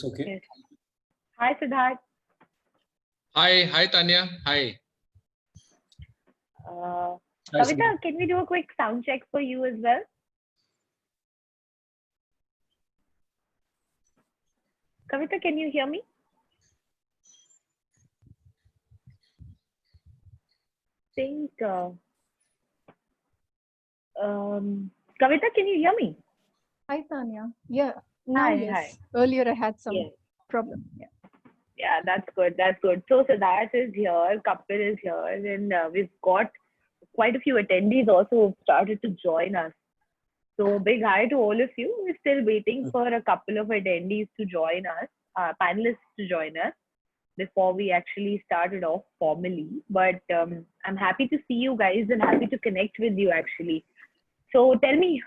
Okay. Yes. Hi, Siddharth. Hi, Tanya. Hi. Uh, Hi, Kavita, Siddharth. can we do a quick sound check for you as well? Kavita, can you hear me? Think. Kavita, can you hear me? Hi, Tanya. Yeah, now Hi, yes. hi. Earlier I had some Yes. problem. Yeah. Yeah, that's good. That's good. So Siddharth is here, Kapil is here, and we've got quite a few attendees also who've started to join us. So big hi to all of you. We're still waiting for a couple of attendees to join us, panelists to join us before we actually started off formally. But I'm happy to see you guys and happy to connect with you actually. So tell me,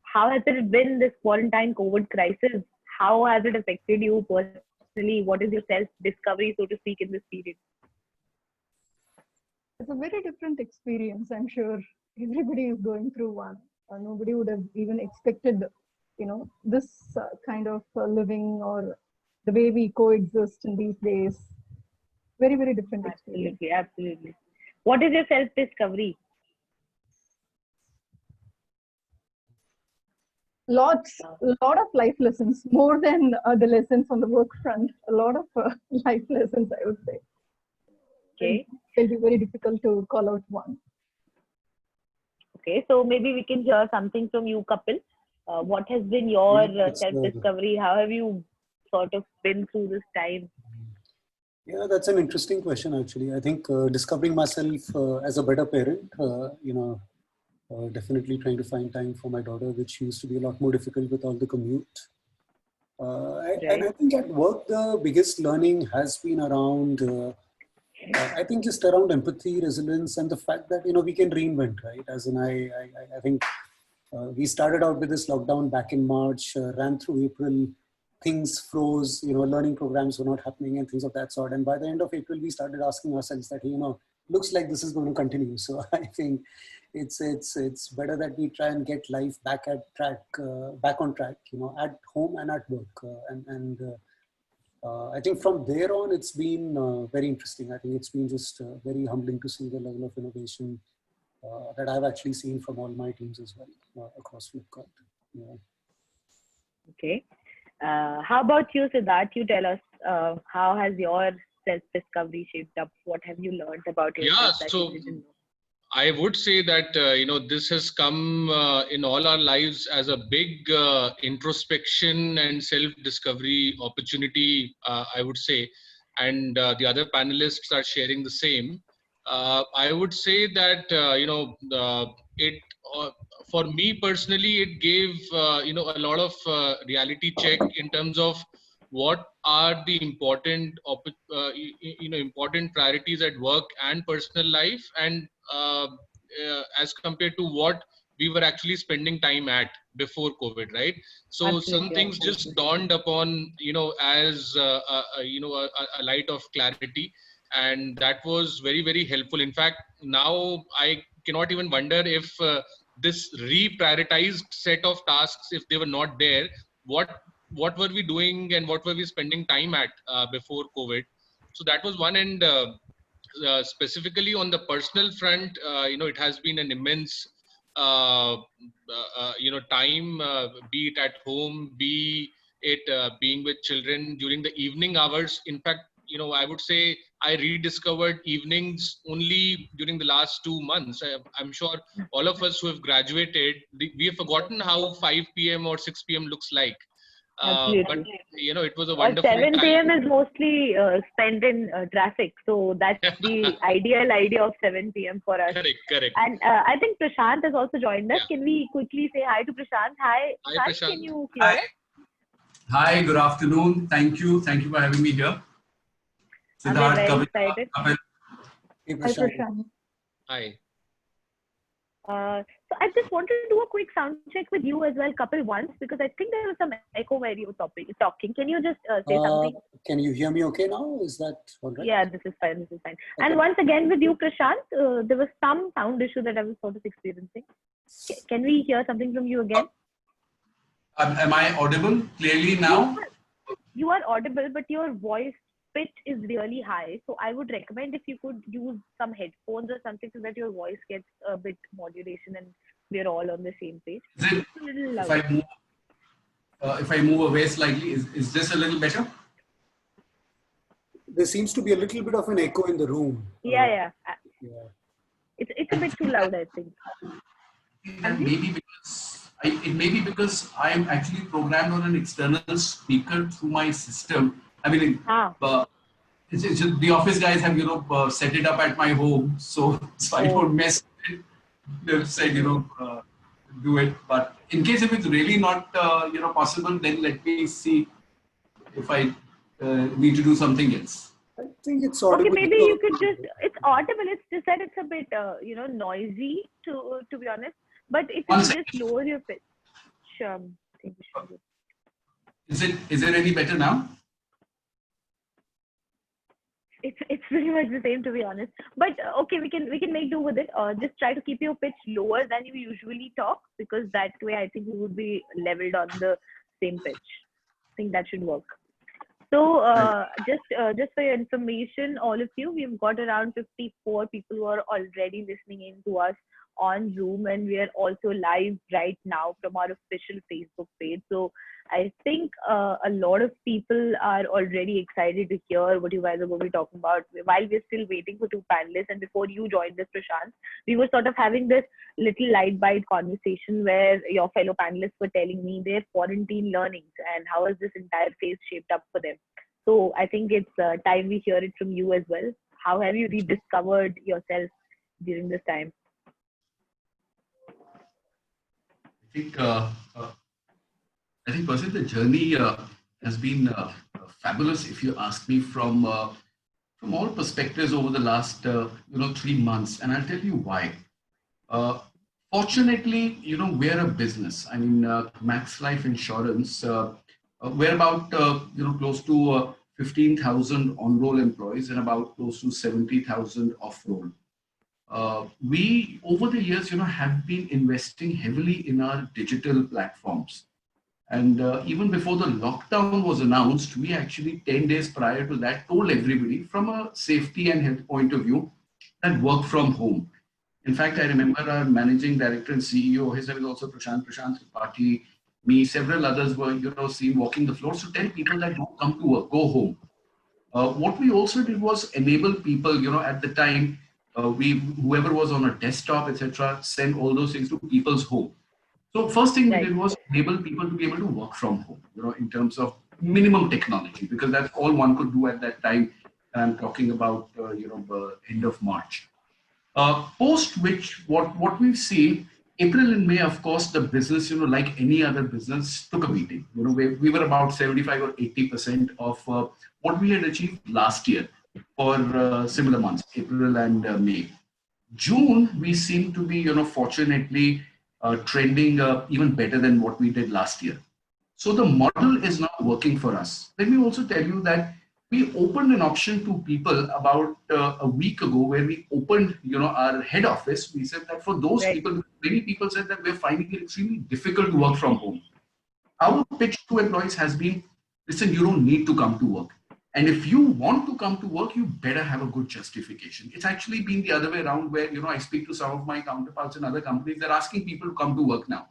how has it been this quarantine COVID crisis? How has it affected you personally? What is your self-discovery, so to speak, in this period? It's a very different experience. I'm sure everybody is going through one. Nobody would have even expected, this kind of living or the way we coexist in these days. Very, very different experience. Absolutely, absolutely. What is your self-discovery? A lot of life lessons, more than the lessons on the work front. A lot of life lessons, I would say. Okay. It'll be very difficult to call out one. Okay, so maybe we can hear something from you, Kapil. What has been your It's, self-discovery? How have you sort of been through this time? Yeah, that's an interesting question, actually. I think discovering myself as a better parent, definitely trying to find time for my daughter, which used to be a lot more difficult with all the commute. And I think at work, the biggest learning has been around, I think just around empathy, resilience, and the fact that, we can reinvent, right? As in, I think we started out with this lockdown back in March, ran through April, things froze, learning programs were not happening and things of that sort. And by the end of April, we started asking ourselves that, looks like this is going to continue. So I think it's better that we try and get life back on track, at home and at work. I think from there on, it's been very interesting. I think it's been just very humbling to see the level of innovation that I've actually seen from all my teams as well across Flipkart. Yeah. Okay. How about you, Siddharth? You tell us, how has your self-discovery shaped up? What have you learned about yourself that you didn't know? I would say that, this has come in all our lives as a big introspection and self-discovery opportunity, I would say. And the other panelists are sharing the same. I would say that, it for me personally, it gave, a lot of reality check in terms of what are the important, important priorities at work and personal life, and as compared to what we were actually spending time at before COVID, right? So Absolutely, some things just dawned upon, as a light of clarity, and that was very, very helpful. In fact, now I cannot even wonder if this reprioritized set of tasks, if they were not there, what were we doing and what were we spending time at before COVID? So that was one. And specifically on the personal front, it has been an immense, time, be it at home, be it being with children during the evening hours. In fact, I would say I rediscovered evenings only during the last 2 months. I'm sure all of us who have graduated, we have forgotten how 5 p.m. or 6 p.m. looks like. But it was a wonderful 7 time. p.m. is mostly spent in traffic, so that's the ideal idea of 7 p.m. for us. Correct. And I think Prashant has also joined us. Can we quickly say hi to Prashant? Hi, Prashant. Can you hear us? Hi, good afternoon. Thank you for having me here. I'm Siddharth, very Kavita, excited. Kapil. Hey, Hi, Prashant. Prashant. Hi. So I just wanted to do a quick sound check with you as well, Kapil, once, because I think there was some echo where you were talking. Can you just say something? Can you hear me okay now? Is that all right? Yeah, this is fine. Okay. And once again with you, Prashant, there was some sound issue that I was sort of experiencing. Can we hear something from you again? Am I audible clearly now? You are are audible, but your voice pitch is really high. So I would recommend if you could use some headphones or something so that your voice gets a bit modulation and we're all on the same page. Is it, It's a little if loud. if I move away slightly, is this a little better? There seems to be a little bit of an echo in the room. Yeah. Yeah. It's a bit too loud, I think. That it may be because I'm actually programmed on an external speaker through my system. I mean, it's just, the office guys have set it up at my home, so I don't mess with it. They've said do it, but in case if it's really not possible, then let me see if I need to do something else. I think it's audible. Okay, maybe you could just, it's audible, it's just that it's a bit, noisy to be honest. But if you could just lower your pitch. Sure. I think we should do. Is it any better now? It's pretty much the same, to be honest. But okay, we can make do with it. Just try to keep your pitch lower than you usually talk, because that way I think we would be leveled on the same pitch. I think that should work. So just for your information, all of you, we've got around 54 people who are already listening in to us on Zoom, and we are also live right now from our official Facebook page. So I think a lot of people are already excited to hear what you guys are going to be talking about. While we're still waiting for two panelists, and before you joined us, Prashant, we were sort of having this little light bite conversation where your fellow panelists were telling me their quarantine learnings and how has this entire phase shaped up for them. So I think it's time we hear it from you as well. How have you rediscovered yourself during this time? I think, Percy, the journey has been fabulous. If you ask me, from all perspectives over the last 3 months, and I'll tell you why. Fortunately, we're a business. I mean, Max Life Insurance. We're about close to 15,000 on-roll employees and about close to 70,000 off-roll. We, over the years, have been investing heavily in our digital platforms. And even before the lockdown was announced, we actually 10 days prior to that told everybody from a safety and health point of view that work from home. In fact, I remember our managing director and CEO, his name is also Prashant Tripathi, me, several others were, seen walking the floor. So tell people that don't come to work, go home. What we also did was enable people, at the time, whoever was on a desktop, etc., send all those things to people's home. So first thing we did was enable people to be able to work from home, in terms of minimum technology, because that's all one could do at that time. And I'm talking about, end of March. Post which, what we've seen, April and May, of course, the business, like any other business, took a beating. We were about 75 or 80% of what we had achieved last year for similar months, April and May. June, we seem to be, fortunately, trending even better than what we did last year. So the model is now working for us. Let me also tell you that we opened an option to people about a week ago, where we opened, our head office. We said that for those people, many people said that we're finding it extremely difficult to work from home. Our pitch to employees has been, listen, you don't need to come to work. And if you want to come to work, you better have a good justification. It's actually been the other way around, where, I speak to some of my counterparts in other companies, they're asking people to come to work now.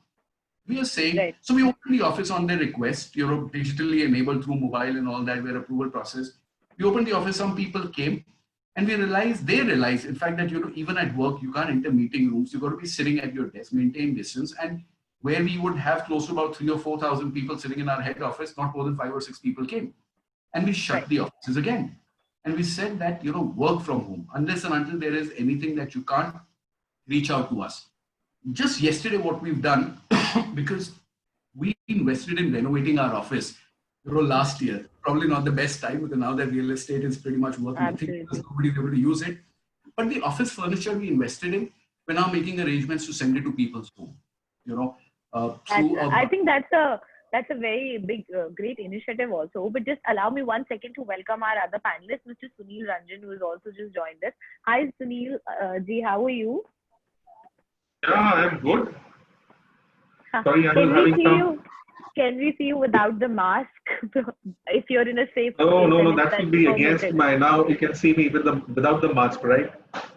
We are saying, so we opened the office on their request, digitally enabled through mobile and all that, where approval process. We opened the office, some people came, and they realized, in fact, that, even at work, you can't enter meeting rooms. You've got to be sitting at your desk, maintain distance. And where we would have close to about 3,000 or 4,000 people sitting in our head office, not more than 5 or 6 people came. And we shut the offices again. And we said that, work from home, unless and until there is anything that you can't, reach out to us. Just yesterday, what we've done, because we invested in renovating our office, last year, probably not the best time, because now that real estate is pretty much working, I think nobody's able to use it. But the office furniture we invested in, we're now making arrangements to send it to people's home. I think that's a very big, great initiative also. But just allow me 1 second to welcome our other panelist, Mr. Sunil Ranjan, who has also just joined us. Hi, Sunil. Ji, how are you? Yeah, I'm good. Sorry, I was having some can we see you without the mask? If you're in a safe No, place, no, then no, it's that will be against permitted. my, now you can see me with without the mask, right?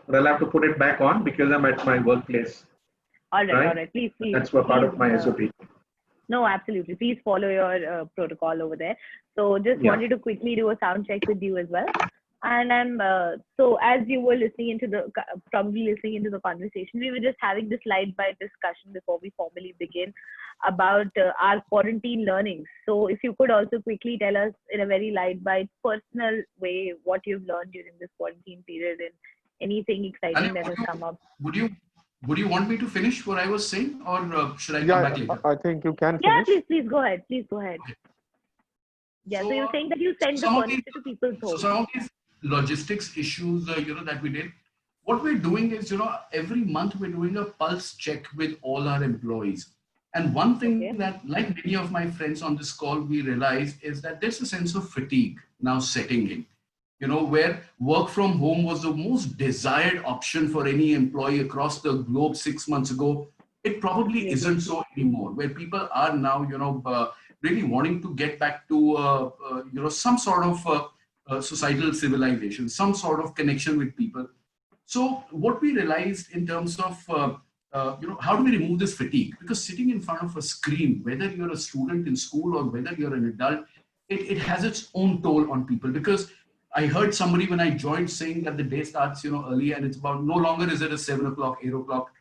But I'll have to put it back on because I'm at my workplace, All right? right. Please, please, That's a part please. of my SOP. No, absolutely. Please follow your protocol over there. So just Yeah. wanted to quickly do a sound check with you as well. And I'm so as you were listening into the probably listening into the conversation, we were just having this light by discussion before we formally begin about our quarantine learnings. So if you could also quickly tell us in a very light by personal way what you've learned during this quarantine period and anything exciting that has come up. Would you would you want me to finish what I was saying, or should I come Yeah, back later? I think you can Yeah, finish. please go ahead. Please go ahead. Okay. Yeah, so you're saying that you send the some of these, furniture to people's so homes. some of these logistics issues, that we did. What we're doing is, every month we're doing a pulse check with all our employees. And one thing Okay. that, like many of my friends on this call, we realized is that there's a sense of fatigue now setting in. Where work from home was the most desired option for any employee across the globe 6 months ago. It probably Yes. isn't so anymore, where people are now, really wanting to get back to, some sort of societal civilization, some sort of connection with people. So what we realized in terms of, how do we remove this fatigue? Because sitting in front of a screen, whether you're a student in school or whether you're an adult, it has its own toll on people. Because I heard somebody when I joined saying that the day starts, early, and it's about no longer is it a 7 o'clock, 8 o'clock.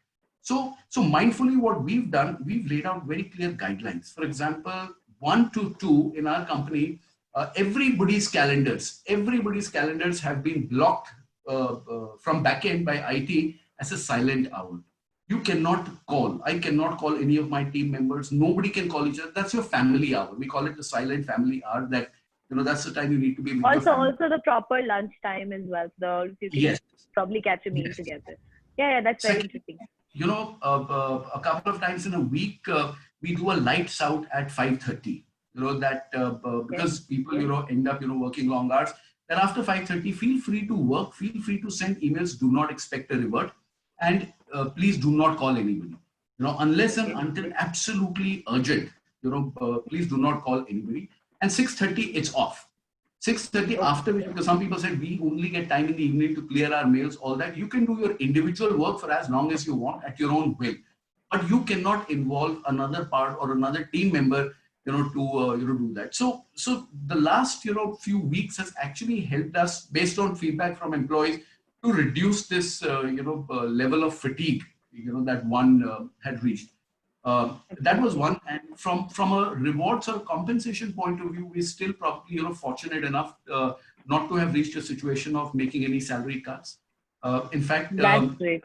So mindfully, what we've done, we've laid out very clear guidelines. For example, 1 to 2 in our company, everybody's calendars have been blocked from backend by IT as a silent hour. You cannot call. I cannot call any of my team members. Nobody can call each other. That's your family hour. We call it the silent family hour. That that's the time you need to be with your family. Also the proper lunch time as well. So you can Yes. probably catch a meal Yes. together. Yeah, that's very Second, interesting. a couple of times in a week, we do a lights out at 5:30. Because people, end up, working long hours. Then after 5:30, feel free to work, feel free to send emails, do not expect a revert. And please do not call anybody. Unless and until absolutely urgent, please do not call anybody. And 6:30, it's off. 6:30 after which, because some people said we only get time in the evening to clear our mails, all that. You can do your individual work for as long as you want at your own will. But you cannot involve another part or another team member, to do that. So the last, few weeks has actually helped us, based on feedback from employees, to reduce this, level of fatigue, that one had reached. That was one. And from a rewards or compensation point of view, we're still probably, fortunate enough not to have reached a situation of making any salary cuts. In fact, That's great.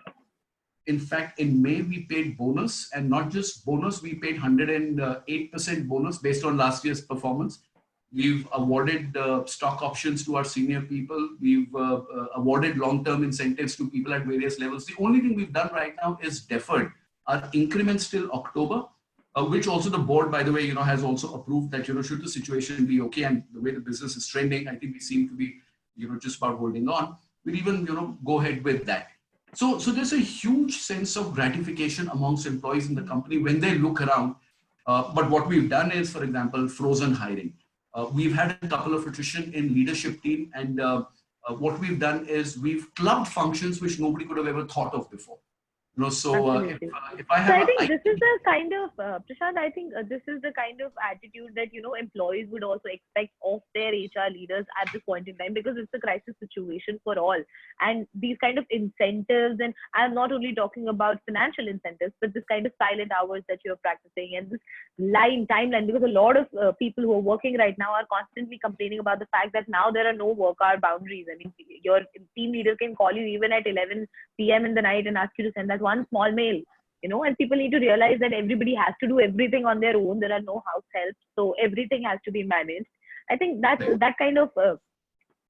in fact, in May, we paid bonus, and not just bonus, we paid 108% bonus based on last year's performance. We've awarded stock options to our senior people. We've awarded long-term incentives to people at various levels. The only thing we've done right now is deferred our increments till October, which also the board, by the way, has also approved that, should the situation be okay and the way the business is trending, I think we seem to be, just about holding on. We'll even, go ahead with that. So there's a huge sense of gratification amongst employees in the company when they look around. But what we've done is, for example, frozen hiring. We've had a couple of attrition in leadership team, and what we've done is we've clubbed functions which nobody could have ever thought of before. So if I have, so I think this is the kind of Prashant. I think this is the kind of attitude that employees would also expect of their HR leaders at this point in time, because it's a crisis situation for all. And these kind of incentives, and I'm not only talking about financial incentives, but this kind of silent hours that you're practicing, and this timeline, because a lot of people who are working right now are constantly complaining about the fact that now there are no work hour boundaries. I mean, your team leader can call you even at 11 p.m. in the night and ask you to send that one small mail, and people need to realize that everybody has to do everything on their own. There are no house helps, so everything has to be managed. I think that kind of,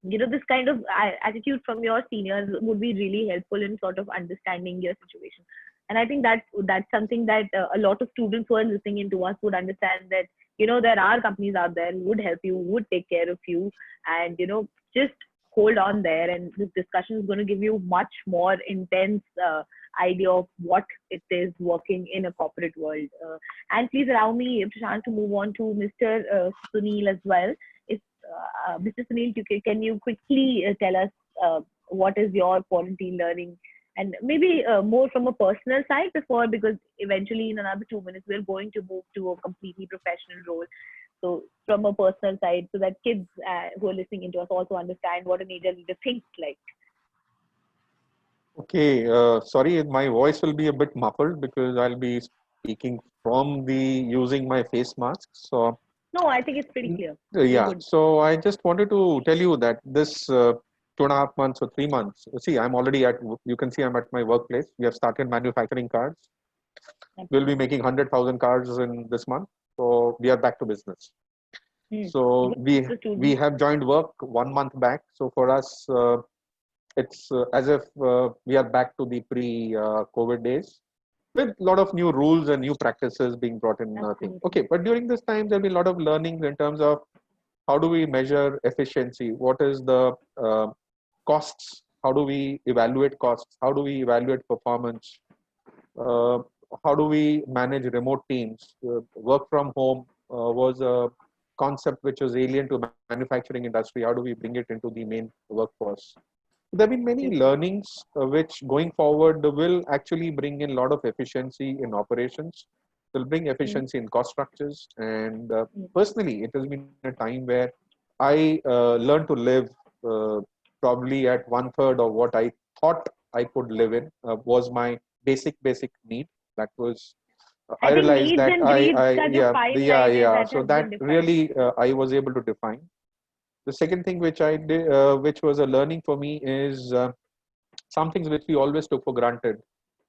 this kind of attitude from your seniors would be really helpful in sort of understanding your situation. And I think that's something that a lot of students who are listening into us would understand, that, there are companies out there who would help you, would take care of you, and, just hold on there. And this discussion is going to give you much more intense idea of what it is working in a corporate world. And please allow me, Prashant, to move on to Mr. Sunil as well. If Mr. Sunil, can you quickly tell us what is your quarantine learning? And maybe more from a personal side because eventually in another 2 minutes, we're going to move to a completely professional role. So from a personal side, so that kids who are listening into us also understand what a major leader thinks like. Okay, sorry, my voice will be a bit muffled because I'll be speaking from using my face mask. So no, I think it's pretty clear. Yeah, so I just wanted to tell you that this 2.5 months or 3 months. See, I'm already you can see I'm at my workplace. We have started manufacturing cars. We'll be making 100,000 cars in this month. So we are back to business. So we have joined work 1 month back. So for us, it's as if we are back to the pre-COVID days with a lot of new rules and new practices being brought in. Okay, but during this time, there'll be a lot of learnings in terms of how do we measure efficiency? What is the costs? How do we evaluate costs? How do we evaluate performance? How do we manage remote teams? Work from home was a concept which was alien to manufacturing industry. How do we bring it into the main workforce? There have been many learnings which going forward will actually bring in a lot of efficiency in operations. Will bring efficiency in cost structures. And personally, it has been a time where I learned to live probably at 1/3 of what I thought I could live in was my basic need. That was I realized that So that really I was able to define. The second thing which I did, which was a learning for me, is some things which we always took for granted,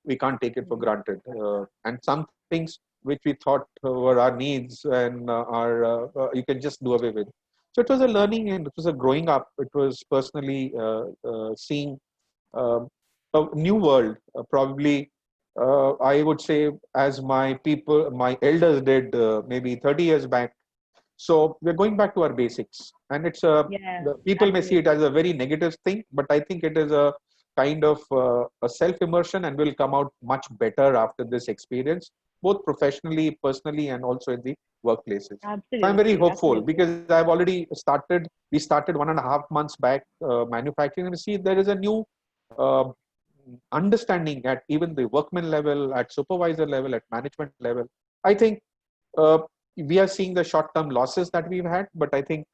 we can't take it for granted, and some things which we thought were our needs and you can just do away with. So it was a learning and it was a growing up. It was personally seeing a new world, probably. I would say, as my elders did maybe 30 years back. So we're going back to our basics, and it's people may see it as a very negative thing, but I think it is a kind of a self-immersion, and will come out much better after this experience, both professionally, personally, and also in the workplaces. Absolutely. So I'm very hopeful because I've already started. We started 1.5 months back manufacturing, and we see there is a new understanding at even the workman level, at supervisor level, at management level. I think we are seeing the short-term losses that we've had, but I think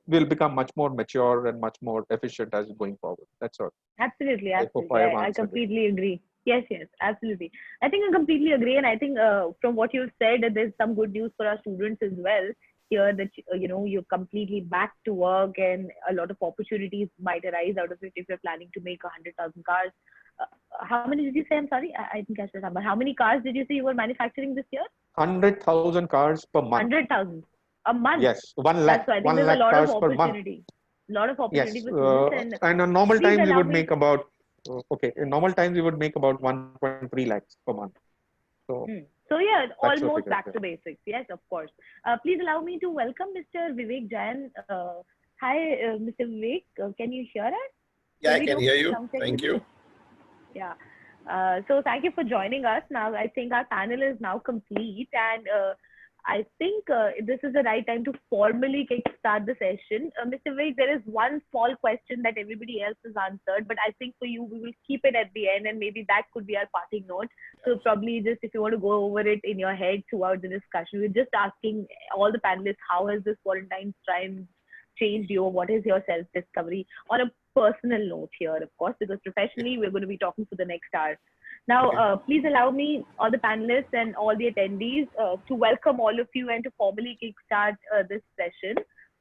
we'll become much more mature and much more efficient as going forward. That's all. Absolutely. I completely agree. Yes, absolutely. I think I completely agree, and I think from what you've said, there's some good news for our students as well here, that you're completely back to work, and a lot of opportunities might arise out of it if you're planning to make 100,000 cars. How many did you say? I'm sorry, I didn't catch the number. How many cars did you say you were manufacturing this year? 100,000 cars per month. 100,000 a month? Yes, 1 lakh. So I think there's a lot of opportunity. A lot of opportunity for students. And on normal times we would make about in normal times we would make about 1.3 lakhs per month. So yeah, almost back to basics. Yes, of course. Please allow me to welcome Mr. Vivek Jain. Hi, Mr. Vivek. Can you hear us? Yeah, I can hear you. Thank you. Yeah. So thank you for joining us. Now, I think our panel is now complete, and I think this is the right time to formally kickstart the session. Mr. Vivek, there is one small question that everybody else has answered, but I think for you, we will keep it at the end, and maybe that could be our parting note. So probably just if you want to go over it in your head throughout the discussion, we're just asking all the panelists, how has this quarantine time changed you? What is your self-discovery on a personal note here, of course, because professionally we're going to be talking for the next hour. Now, please allow me, all the panelists and all the attendees, to welcome all of you and to formally kickstart this session.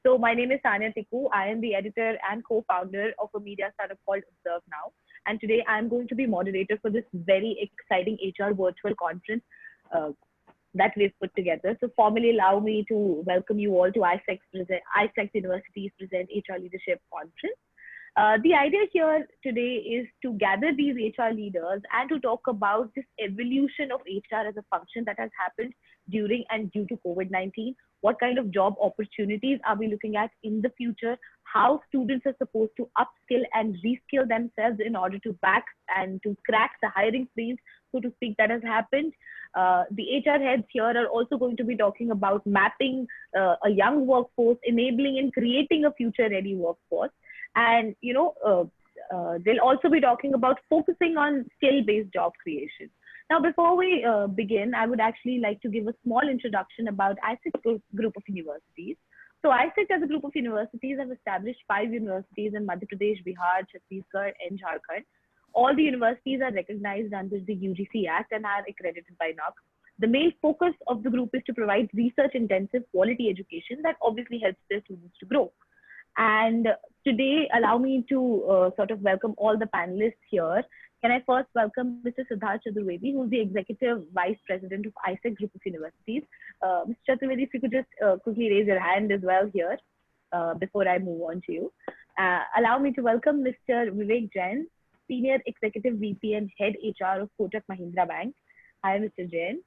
So my name is Tanya Tikku. I am the editor and co-founder of a media startup called Observe Now. And today I'm going to be moderator for this very exciting HR virtual conference that we've put together. So formally allow me to welcome you all to iFlex University's Present HR Leadership Conference. The idea here today is to gather these HR leaders and to talk about this evolution of HR as a function that has happened during and due to COVID-19. What kind of job opportunities are we looking at in the future? how students are supposed to upskill and reskill themselves in order to back and to crack the hiring freeze, so to speak, that has happened. The HR heads here are also going to be talking about mapping a young workforce, enabling and creating a future-ready workforce. And, they'll also be talking about focusing on skill-based job creation. Now, before we begin, I would actually like to give a small introduction about ISEC group of universities. So ISEC as a group of universities have established 5 universities in Madhya Pradesh, Bihar, Chhattisgarh, and Jharkhand. All the universities are recognized under the UGC Act and are accredited by NAAC. The main focus of the group is to provide research-intensive quality education that obviously helps their students to grow. And today, allow me to sort of welcome all the panelists here. Can I first welcome Mr. Siddharth Chaturvedi, who's the Executive Vice President of ISEC Group of Universities. Mr. Chaturvedi, if you could just quickly raise your hand as well here before I move on to you. Allow me to welcome Mr. Vivek Jain, Senior Executive VP and Head HR of Kotak Mahindra Bank. Hi, Mr. Jain.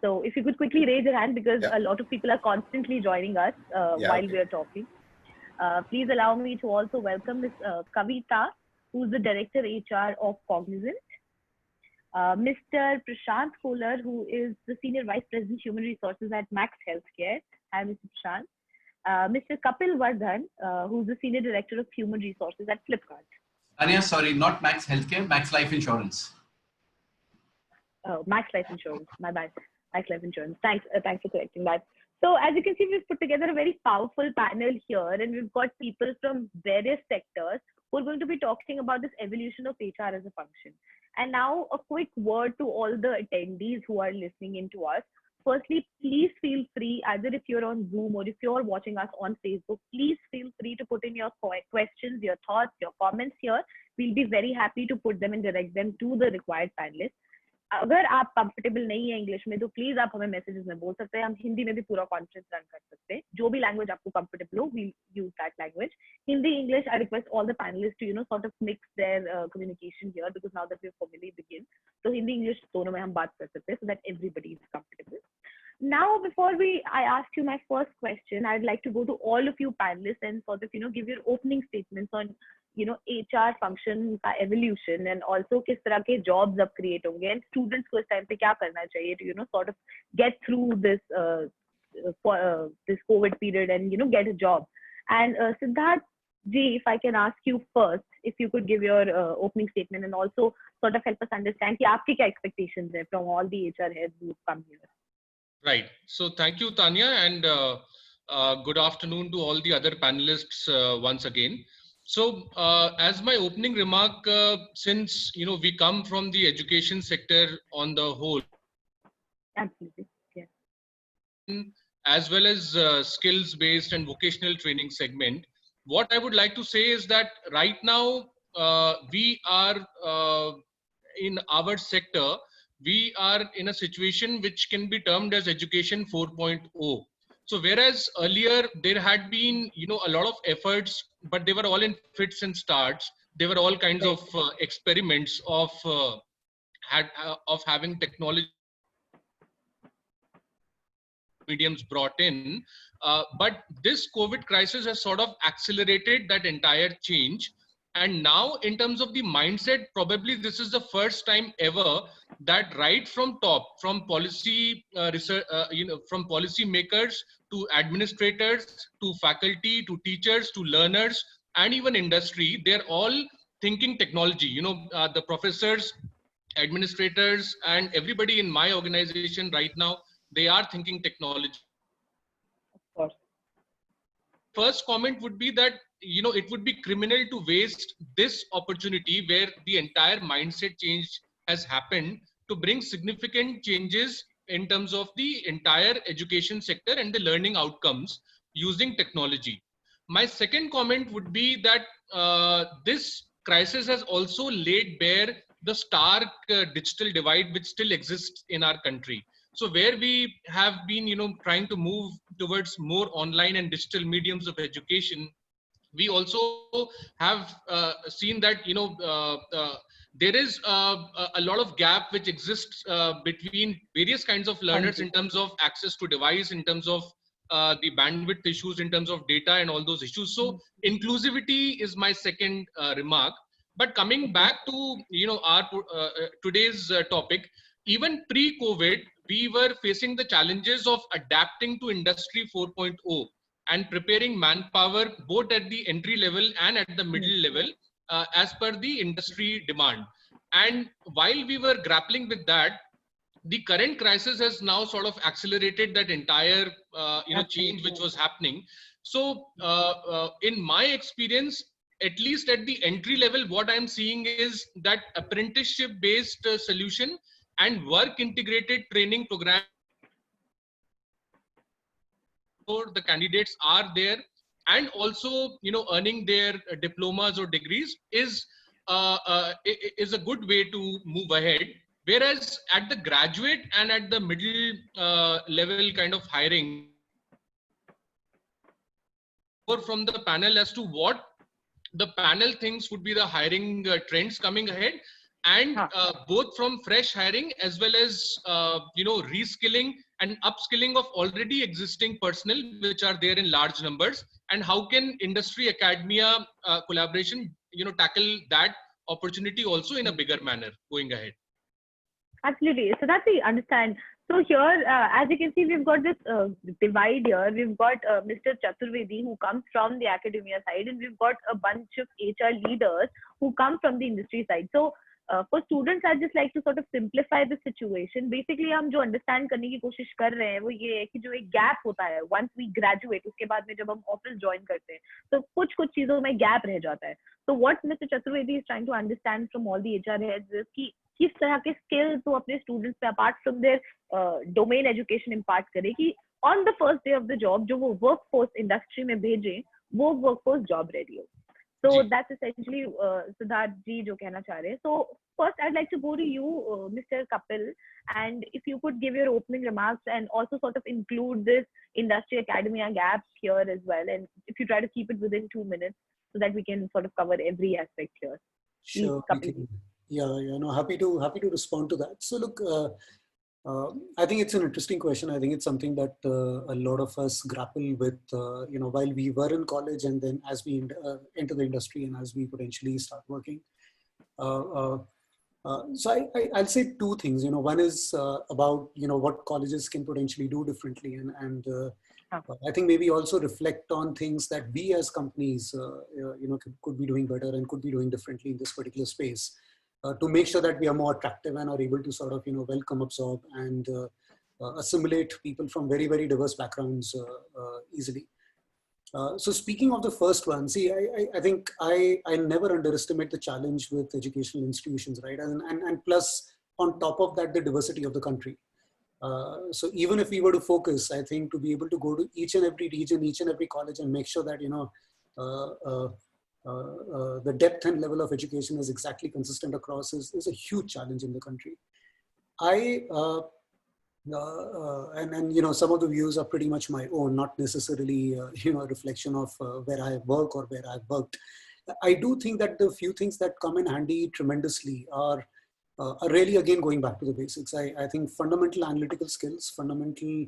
So if you could quickly raise your hand, because a lot of people are constantly joining us while we are talking. Please allow me to also welcome Ms. Kavita, who's the Director HR of Cognizant. Mr. Prashant Kolar, who is the Senior Vice President Human Resources at Max Healthcare. Hi, Mr. Prashant. Mr. Kapil Vardhan, who's the Senior Director of Human Resources at Flipkart. Anya, sorry, not Max Healthcare, Max Life Insurance. Oh, Max Life Insurance, my bad. Max Life Insurance. Thanks for correcting that. So as you can see, we've put together a very powerful panel here, and we've got people from various sectors who are going to be talking about this evolution of HR as a function. And now a quick word to all the attendees who are listening in to us. Firstly, please feel free, either if you're on Zoom or if you're watching us on Facebook, please feel free to put in your questions, your thoughts, your comments here. We'll be very happy to put them and direct them to the required panelists. अगर आप comfortable नहीं है English में तो please आप हमें messages में बोल सकते हैं, हम हिंदी में भी पूरा कॉन्फ्रेंस रन कर सकते हैं. जो भी लैंग्वेज आपको कंफर्टेबल हो, we use that language. Hindi, English, I request all the panelist to sort of mix their communication here, because now that we formally begin. तो हिंदी इंग्लिश दोनों में हम बात कर सकते हैं, so that everybody is comfortable. Now, before I ask you my first question, I'd like to go to all of you panelists and sort of, give your opening statements on, HR function का evolution, and also किस तरह के jobs अब create होंगे, and students को इस time पे क्या करना चाहिए to, sort of get through this this COVID period and, get a job. And Siddharth ji, if I can ask you first, if you could give your opening statement and also sort of help us understand कि आपकी क्या expectations हैं from all the HR heads who've come here. Right. So thank you, Tanya, and good afternoon to all the other panelists once again. So as my opening remark, since we come from the education sector on the whole, Absolutely, yeah, as well as skills-based and vocational training segment, what I would like to say is that right now we are in our sector. We are in a situation which can be termed as education 4.0. So whereas earlier there had been, a lot of efforts, but they were all in fits and starts. They were all kinds of experiments of having technology mediums brought in. But this COVID crisis has sort of accelerated that entire change. And now, in terms of the mindset, probably this is the first time ever that right from top, from policy research, from policy makers to administrators, to faculty, to teachers, to learners, and even industry, they're all thinking technology. The professors, administrators, and everybody in my organization right now, they are thinking technology. of course. First comment would be that it would be criminal to waste this opportunity where the entire mindset change has happened to bring significant changes in terms of the entire education sector and the learning outcomes using technology. My second comment would be that this crisis has also laid bare the stark digital divide which still exists in our country. So where we have been, trying to move towards more online and digital mediums of education, we also have seen that there is a lot of gap which exists between various kinds of learners in terms of access to device, in terms of the bandwidth issues in terms of data and all those issues. So inclusivity is my second remark. But coming back to our today's topic, even pre-COVID, we were facing the challenges of adapting to Industry 4.0 and preparing manpower both at the entry level and at the middle level as per the industry demand. And while we were grappling with that, the current crisis has now sort of accelerated that entire change which was happening. So in my experience, at least at the entry level, what I'm seeing is that apprenticeship based solution and work integrated training program for the candidates are there, and also earning their diplomas or degrees is a good way to move ahead. Whereas at the graduate and at the middle level kind of hiring, or from the panel as to what the panel thinks would be the hiring trends coming ahead, and both from fresh hiring as well as reskilling and upskilling of already existing personnel which are there in large numbers, and how can industry academia collaboration tackle that opportunity also in a bigger manner going ahead. Absolutely. So that's the understand. So here, as you can see, we've got this divide here. We've got Mr. Chaturvedi, who comes from the academia side, and we've got a bunch of HR leaders who come from the industry side. So for students, I'd just like to sort of simplify the situation. Basically, हम जो understand करने की कोशिश कर रहे हैं वो ये है कि जो एक gap होता है once we graduate, उसके बाद में जब हम office join करते हैं, तो कुछ चीजों में gap रह जाता है. So what Mr. Chaturvedi is trying to understand from all the HR heads is कि किस तरह के skills वो अपने students पे apart from their domain education impart करे कि on the first day of the job जो वो workforce industry में भेजें वो workforce job ready हो. So that's essentially Siddharth ji जो कहना चाह रहे हैं. So first I'd like to go to you, Mr. Kapil, and if you could give your opening remarks and also sort of include this industry academia gaps here as well, and if you try to keep it within 2 minutes so that we can sort of cover every aspect here. Sure. Happy to respond to that. So look, I think it's an interesting question. I think it's something that a lot of us grapple with, while we were in college and then as we enter the industry and as we potentially start working. So I'll say two things. One is about what colleges can potentially do differently, and I think maybe also reflect on things that we as companies could be doing better and could be doing differently in this particular space. To make sure that we are more attractive and are able to sort of, welcome, absorb, and assimilate people from very, very diverse backgrounds easily. So speaking of the first one, see, I think I never underestimate the challenge with educational institutions, right? And plus, on top of that, the diversity of the country. So even if we were to focus, I think to be able to go to each and every region, each and every college and make sure that, the depth and level of education is exactly consistent across is a huge challenge in the country. Some of the views are pretty much my own, not necessarily a reflection of where I work or where I've worked. I do think that the few things that come in handy tremendously are really, again, going back to the basics. I think fundamental analytical skills, fundamental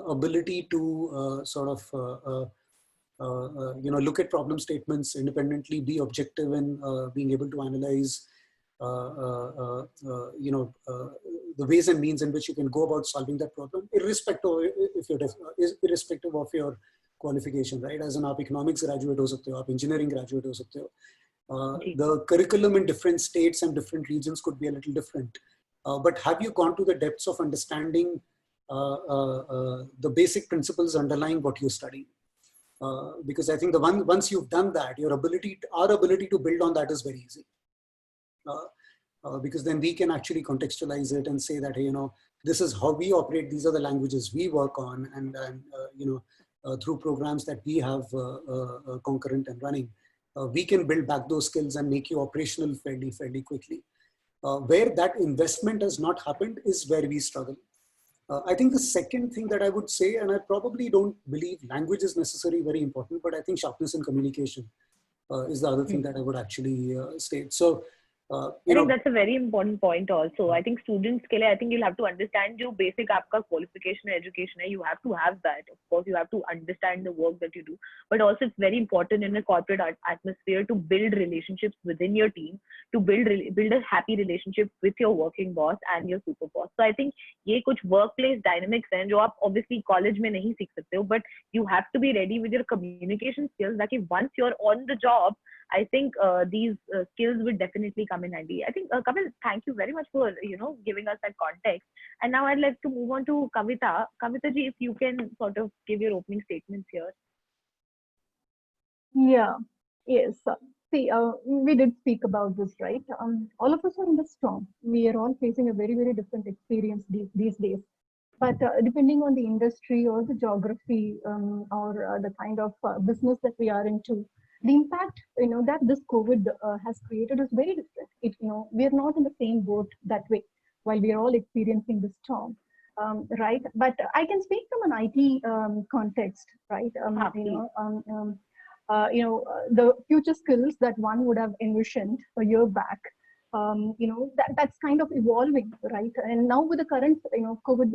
ability to look at problem statements independently, be objective in being able to analyze, the ways and means in which you can go about solving that problem, irrespective of your qualification, right? As an आप economics graduate हो सकते हो, आप engineering graduate हो सकते हो. The curriculum in different states and different regions could be a little different. But have you gone to the depths of understanding the basic principles underlying what you're studying? Because I think once you've done that, our ability to build on that is very easy. Because then we can actually contextualize it and say that, hey, this is how we operate. These are the languages we work on, and through programs that we have concurrent and running, we can build back those skills and make you operational fairly quickly. Where that investment has not happened is where we struggle. I think the second thing that I would say, and I probably don't believe language is necessarily very important, but I think sharpness in communication is the other thing that I would actually state. So I think that's a very important point also. I think students के लिए, I think you'll have to understand जो basic आपका qualification education है, you have to have that. Of course, you have to understand the work that you do. But also it's very important in a corporate atmosphere to build relationships within your team, to build a happy relationship with your working boss and your super boss. So I think ये कुछ workplace dynamics हैं जो आप obviously college में नहीं सीख सकते हो, but you have to be ready with your communication skills that once you're on the job, I think these skills would definitely come in handy. I think Kapil, thank you very much for giving us that context. And now I'd like to move on to Kavita. Kavita ji, if you can sort of give your opening statements here. Yeah. Yes. See, we did speak about this, right? All of us are in the storm. We are all facing a very, very different experience these days. But depending on the industry or the geography or the kind of business that we are into, the impact that this COVID has created is very different. We are not in the same boat that way while we are all experiencing this storm, right? But I can speak from an IT context, right? The future skills that one would have envisioned a year back, that's kind of evolving, right? And now with the current COVID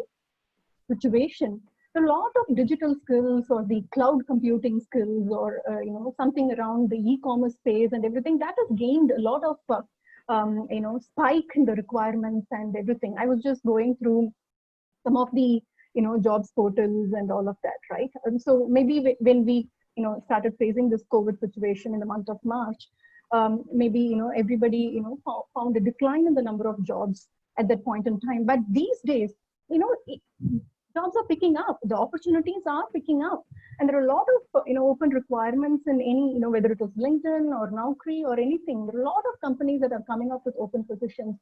situation, a lot of digital skills or the cloud computing skills or something around the e-commerce space and everything that has gained a lot of spike in the requirements and everything. I was just going through some of the jobs portals and all of that, right? And so maybe when we started facing this COVID situation in the month of March, maybe everybody found a decline in the number of jobs at that point in time. But these days, jobs are picking up, the opportunities are picking up, and there are a lot of open requirements in any whether it was LinkedIn or Naukri or anything. There are a lot of companies that are coming up with open positions,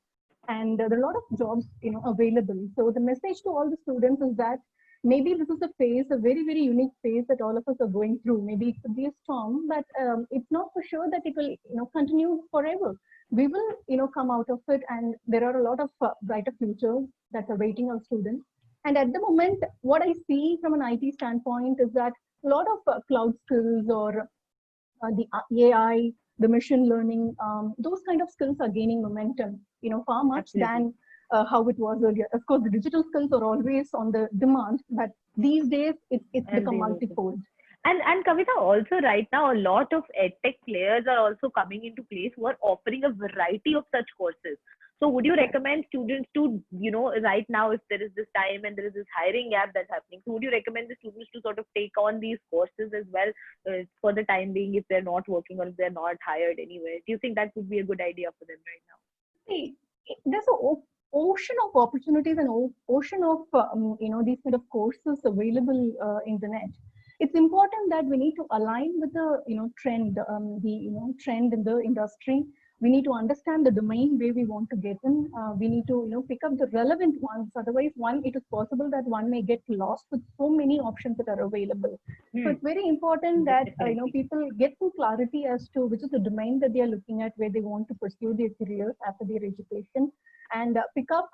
and there are a lot of jobs available. So the message to all the students is that maybe this is a phase, a very, very unique phase that all of us are going through. Maybe it could be a storm, but it's not for sure that it will continue forever. We will come out of it, and there are a lot of brighter futures that are waiting our students. And at the moment, what I see from an IT standpoint is that a lot of cloud skills or the AI, the machine learning, those kind of skills are gaining momentum, far much than how it was earlier. Of course, the digital skills are always on the demand, but these days it's become multifold. And Kavita, also right now, a lot of edtech players are also coming into place who are offering a variety of such courses. So would you recommend students to, right now, if there is this time and there is this hiring gap that's happening, so would you recommend the students to sort of take on these courses as well for the time being if they're not working or if they're not hired anywhere? Do you think that would be a good idea for them right now? See, there's an ocean of opportunities and ocean of, these kind of courses available in the net. It's important that we need to align with the, trend, trend in the industry. We need to understand the domain where we want to get in. We need to, pick up the relevant ones. Otherwise, it is possible that one may get lost with so many options that are available. So it's very important that, people get some clarity as to which is the domain that they are looking at, where they want to pursue their careers after their education, and pick up,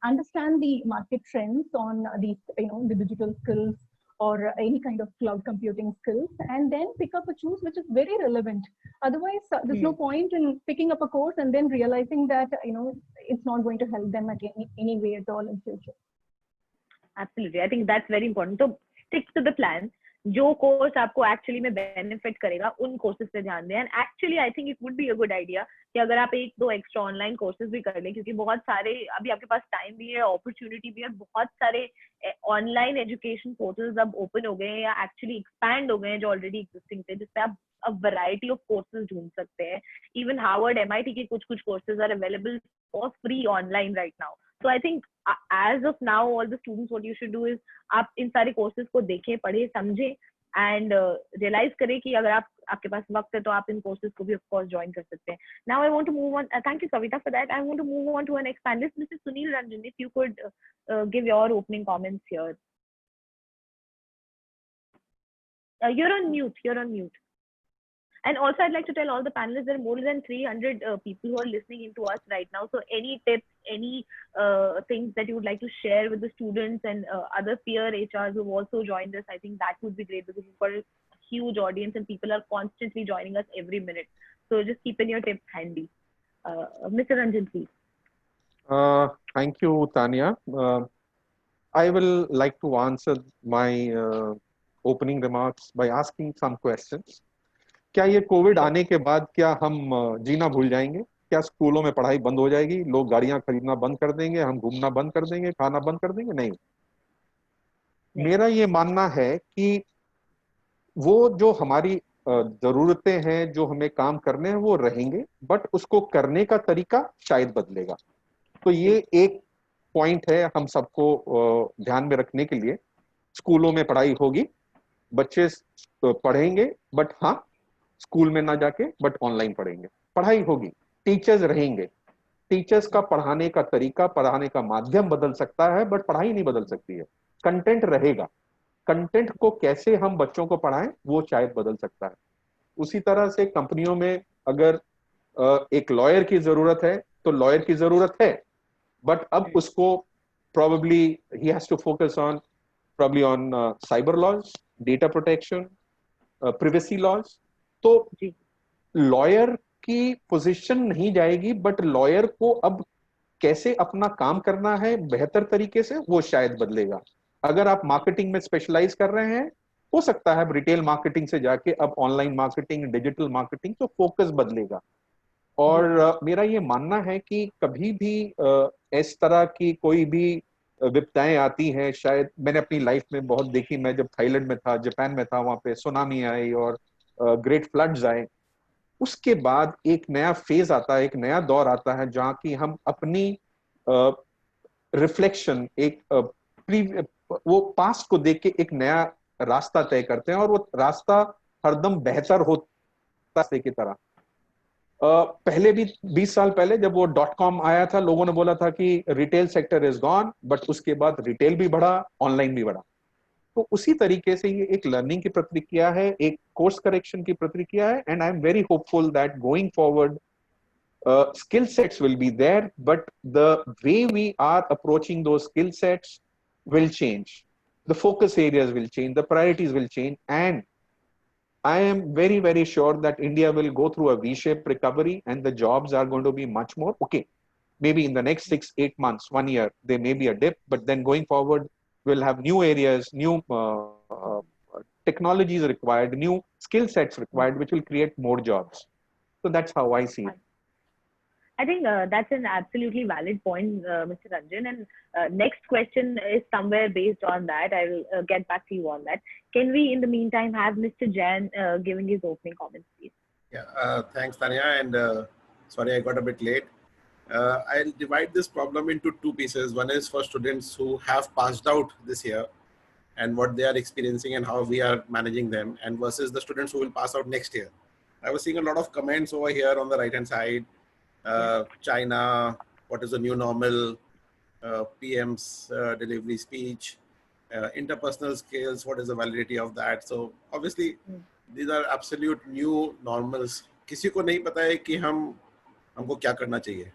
understand the market trends on the digital skills or any kind of cloud computing skills, and then pick up a choose which is very relevant. Otherwise, there's no point in picking up a course and then realizing that it's not going to help them at any way at all in future. Absolutely, I think that's very important. So stick to the plan. जो course आपको actually में benefit करेगा उन courses पे ध्यान दें. And actually I think it would be a good idea कि अगर आप एक दो एक्स्ट्रा ऑनलाइन कोर्सेज भी कर लें, क्योंकि बहुत सारे अभी आपके पास टाइम भी है, अपॉर्चुनिटी भी है, बहुत सारे ऑनलाइन एजुकेशन पोर्टल्स अब ओपन हो गए हैं या एक्चुअली एक्सपैंड हो गए हैं जो ऑलरेडी एग्जिस्टिंग थे, जिसपे आप a variety of courses ढूंढ सकते हैं. Even Harvard, MIT के कुछ courses are available for free online right now. So I think as of now, all the students, what you should do is आप इन सारे courses को देखें, पढ़ें, समझें and realize करें कि अगर आपके पास वक्त है तो आप इन courses को भी of course join कर सकते हैं. Now I want to move on. Thank you, Kavita, for that. I want to move on to our next panelist, Mr. Sunil Ranjan. If you could give your opening comments here. You're on mute. You're on mute. And also, I'd like to tell all the panelists there are more than 300 people who are listening into us right now. So any tips, any things that you would like to share with the students and other peer HRs who have also joined us, I think that would be great because we've got a huge audience and people are constantly joining us every minute. So just keeping your tips handy. Mr. Ranjan, please. Thank you, Tanya. I will like to answer my opening remarks by asking some questions. क्या ये Covid आने के बाद क्या हम जीना भूल जाएंगे? क्या स्कूलों में पढ़ाई बंद हो जाएगी? लोग गाड़ियां खरीदना बंद कर देंगे? हम घूमना बंद कर देंगे? खाना बंद कर देंगे? नहीं। मेरा ये मानना है कि वो जो हमारी जरूरतें हैं, जो हमें काम करने हैं, वो रहेंगे, बट उसको करने का तरीका शायद बदलेगा। तो ये एक पॉइंट है हम सबको ध्यान में रखने के लिए। स्कूलों में पढ़ाई होगी, बच्चे पढ़ेंगे, बट हाँ स्कूल में ना जाके, बट ऑनलाइन पढ़ेंगे। पढ़ाई होगी, टीचर्स रहेंगे, टीचर्स का पढ़ाने का तरीका, पढ़ाने का माध्यम बदल सकता है, बट पढ़ाई नहीं बदल सकती है। कंटेंट रहेगा, कंटेंट को कैसे हम बच्चों को पढ़ाएं वो शायद बदल सकता है। उसी तरह से कंपनियों में अगर एक लॉयर की जरूरत है तो लॉयर की जरूरत है, बट अब उसको probably he has to focus on probably on cyber laws, data protection, privacy laws. तो लॉयर की पोजीशन नहीं जाएगी, बट लॉयर को अब कैसे अपना काम करना है बेहतर तरीके से वो शायद बदलेगा। अगर आप मार्केटिंग में स्पेशलाइज कर रहे हैं, हो सकता है रिटेल मार्केटिंग से जाके अब ऑनलाइन मार्केटिंग, डिजिटल मार्केटिंग, तो फोकस बदलेगा। और मेरा ये मानना है कि कभी भी इस तरह की कोई भी विपदाएं आती हैं, शायद मैंने अपनी लाइफ में बहुत देखी। मैं जब थाईलैंड में था, जापान में था, वहां पे सुनामी आई और ग्रेट फ्लड्स आए। उसके बाद एक नया फेज आता है, एक नया दौर आता है जहाँ की हम अपनी रिफ्लेक्शन, एक वो पास्ट को देख के एक नया रास्ता तय करते हैं, और वो रास्ता हरदम बेहतर होता है की तरह। पहले भी 20 साल पहले जब वो .com आया था, लोगों ने बोला था कि retail sector is gone, but उसके बाद रिटेल भी बढ़ा, ऑनलाइन भी बढ़ा। तो उसी तरीके से ये एक लर्निंग की प्रक्रिया है, एक कोर्स करेक्शन की प्रक्रिया है, and I am very hopeful that going forward skill sets will be there, but the way we are approaching those skill sets will change. The focus areas will change, the priorities will change, and I am very, very sure that India will go through a V-shaped recovery and the jobs are going to be much more. Okay, maybe in the next 6-8 months, 1 year, there may be a dip, but then going forward, we'll have new areas, new technologies required, new skill sets required, which will create more jobs. So that's how I see it. I think that's an absolutely valid point, Mr. Ranjan. And next question is somewhere based on that. I will get back to you on that. Can we, in the meantime, have Mr. Jain giving his opening comments, please? Yeah, thanks, Tanya. And sorry, I got a bit late. I'll divide this problem into two pieces. One is for students who have passed out this year and what they are experiencing and how we are managing them, and versus the students who will pass out next year. I was seeing a lot of comments over here on the right-hand side. China, what is the new normal, PM's delivery speech, interpersonal skills, what is the validity of that? So obviously these are absolute new normals. किसी को नहीं पता है कि हमको क्या करना चाहिए,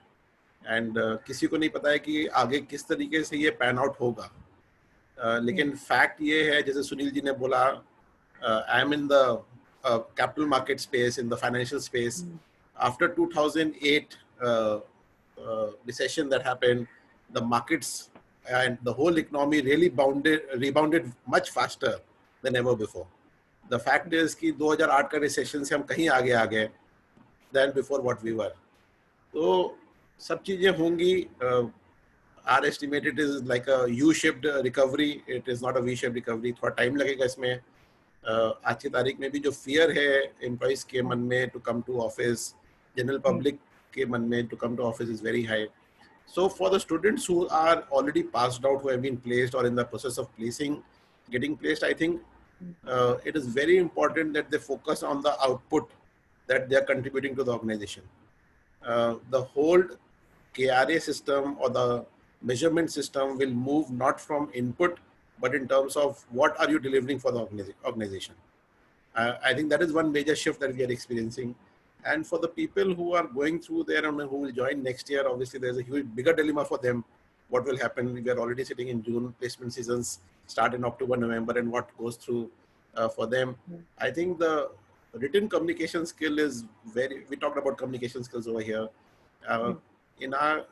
and किसी को नहीं पता है कि आगे किस तरीके से ये pan out होगा. लेकिन fact ये है, जैसे सुनील जी ने बोला, I am in the capital market space, in the financial space. After 2008 recession that happened, the markets and the whole economy really rebounded much faster than ever before. The fact is कि 2008 का recession से हम कहीं आगे आ गए than before what we were. तो सब चीजें होंगी. Our estimate it is like a U-shaped recovery. It is not a V-shaped recovery. थोड़ा time लगेगा इसमें. आज की तारीख में भी जो fear है employees के मन में to come to office, general public के मन में to come to office is very high. So for the students who are already passed out, who have been placed or in the process of getting placed, I think it is very important that they focus on the output that they are contributing to the organization. The whole KRA system or the measurement system will move not from input, but in terms of what are you delivering for the organization. I think that is one major shift that we are experiencing. And for the people who are going through there and who will join next year, obviously there's a huge bigger dilemma for them. What will happen? We are already sitting in June, placement seasons start in October, November, and what goes through for them. I think the written communication skill is we talked about communication skills over here. In our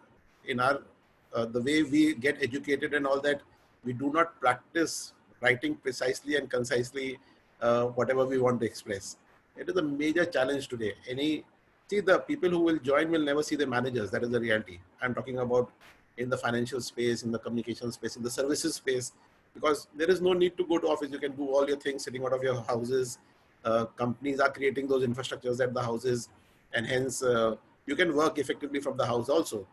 the way we get educated and all that, we do not practice writing precisely and concisely whatever we want to express. It is a major challenge today. See, the people who will join will never see the managers. That is the reality. I'm talking about in the financial space, in the communication space, in the services space, because there is no need to go to office. You can do all your things sitting out of your houses. Companies are creating those infrastructures at the houses, and hence you can work effectively from the house also.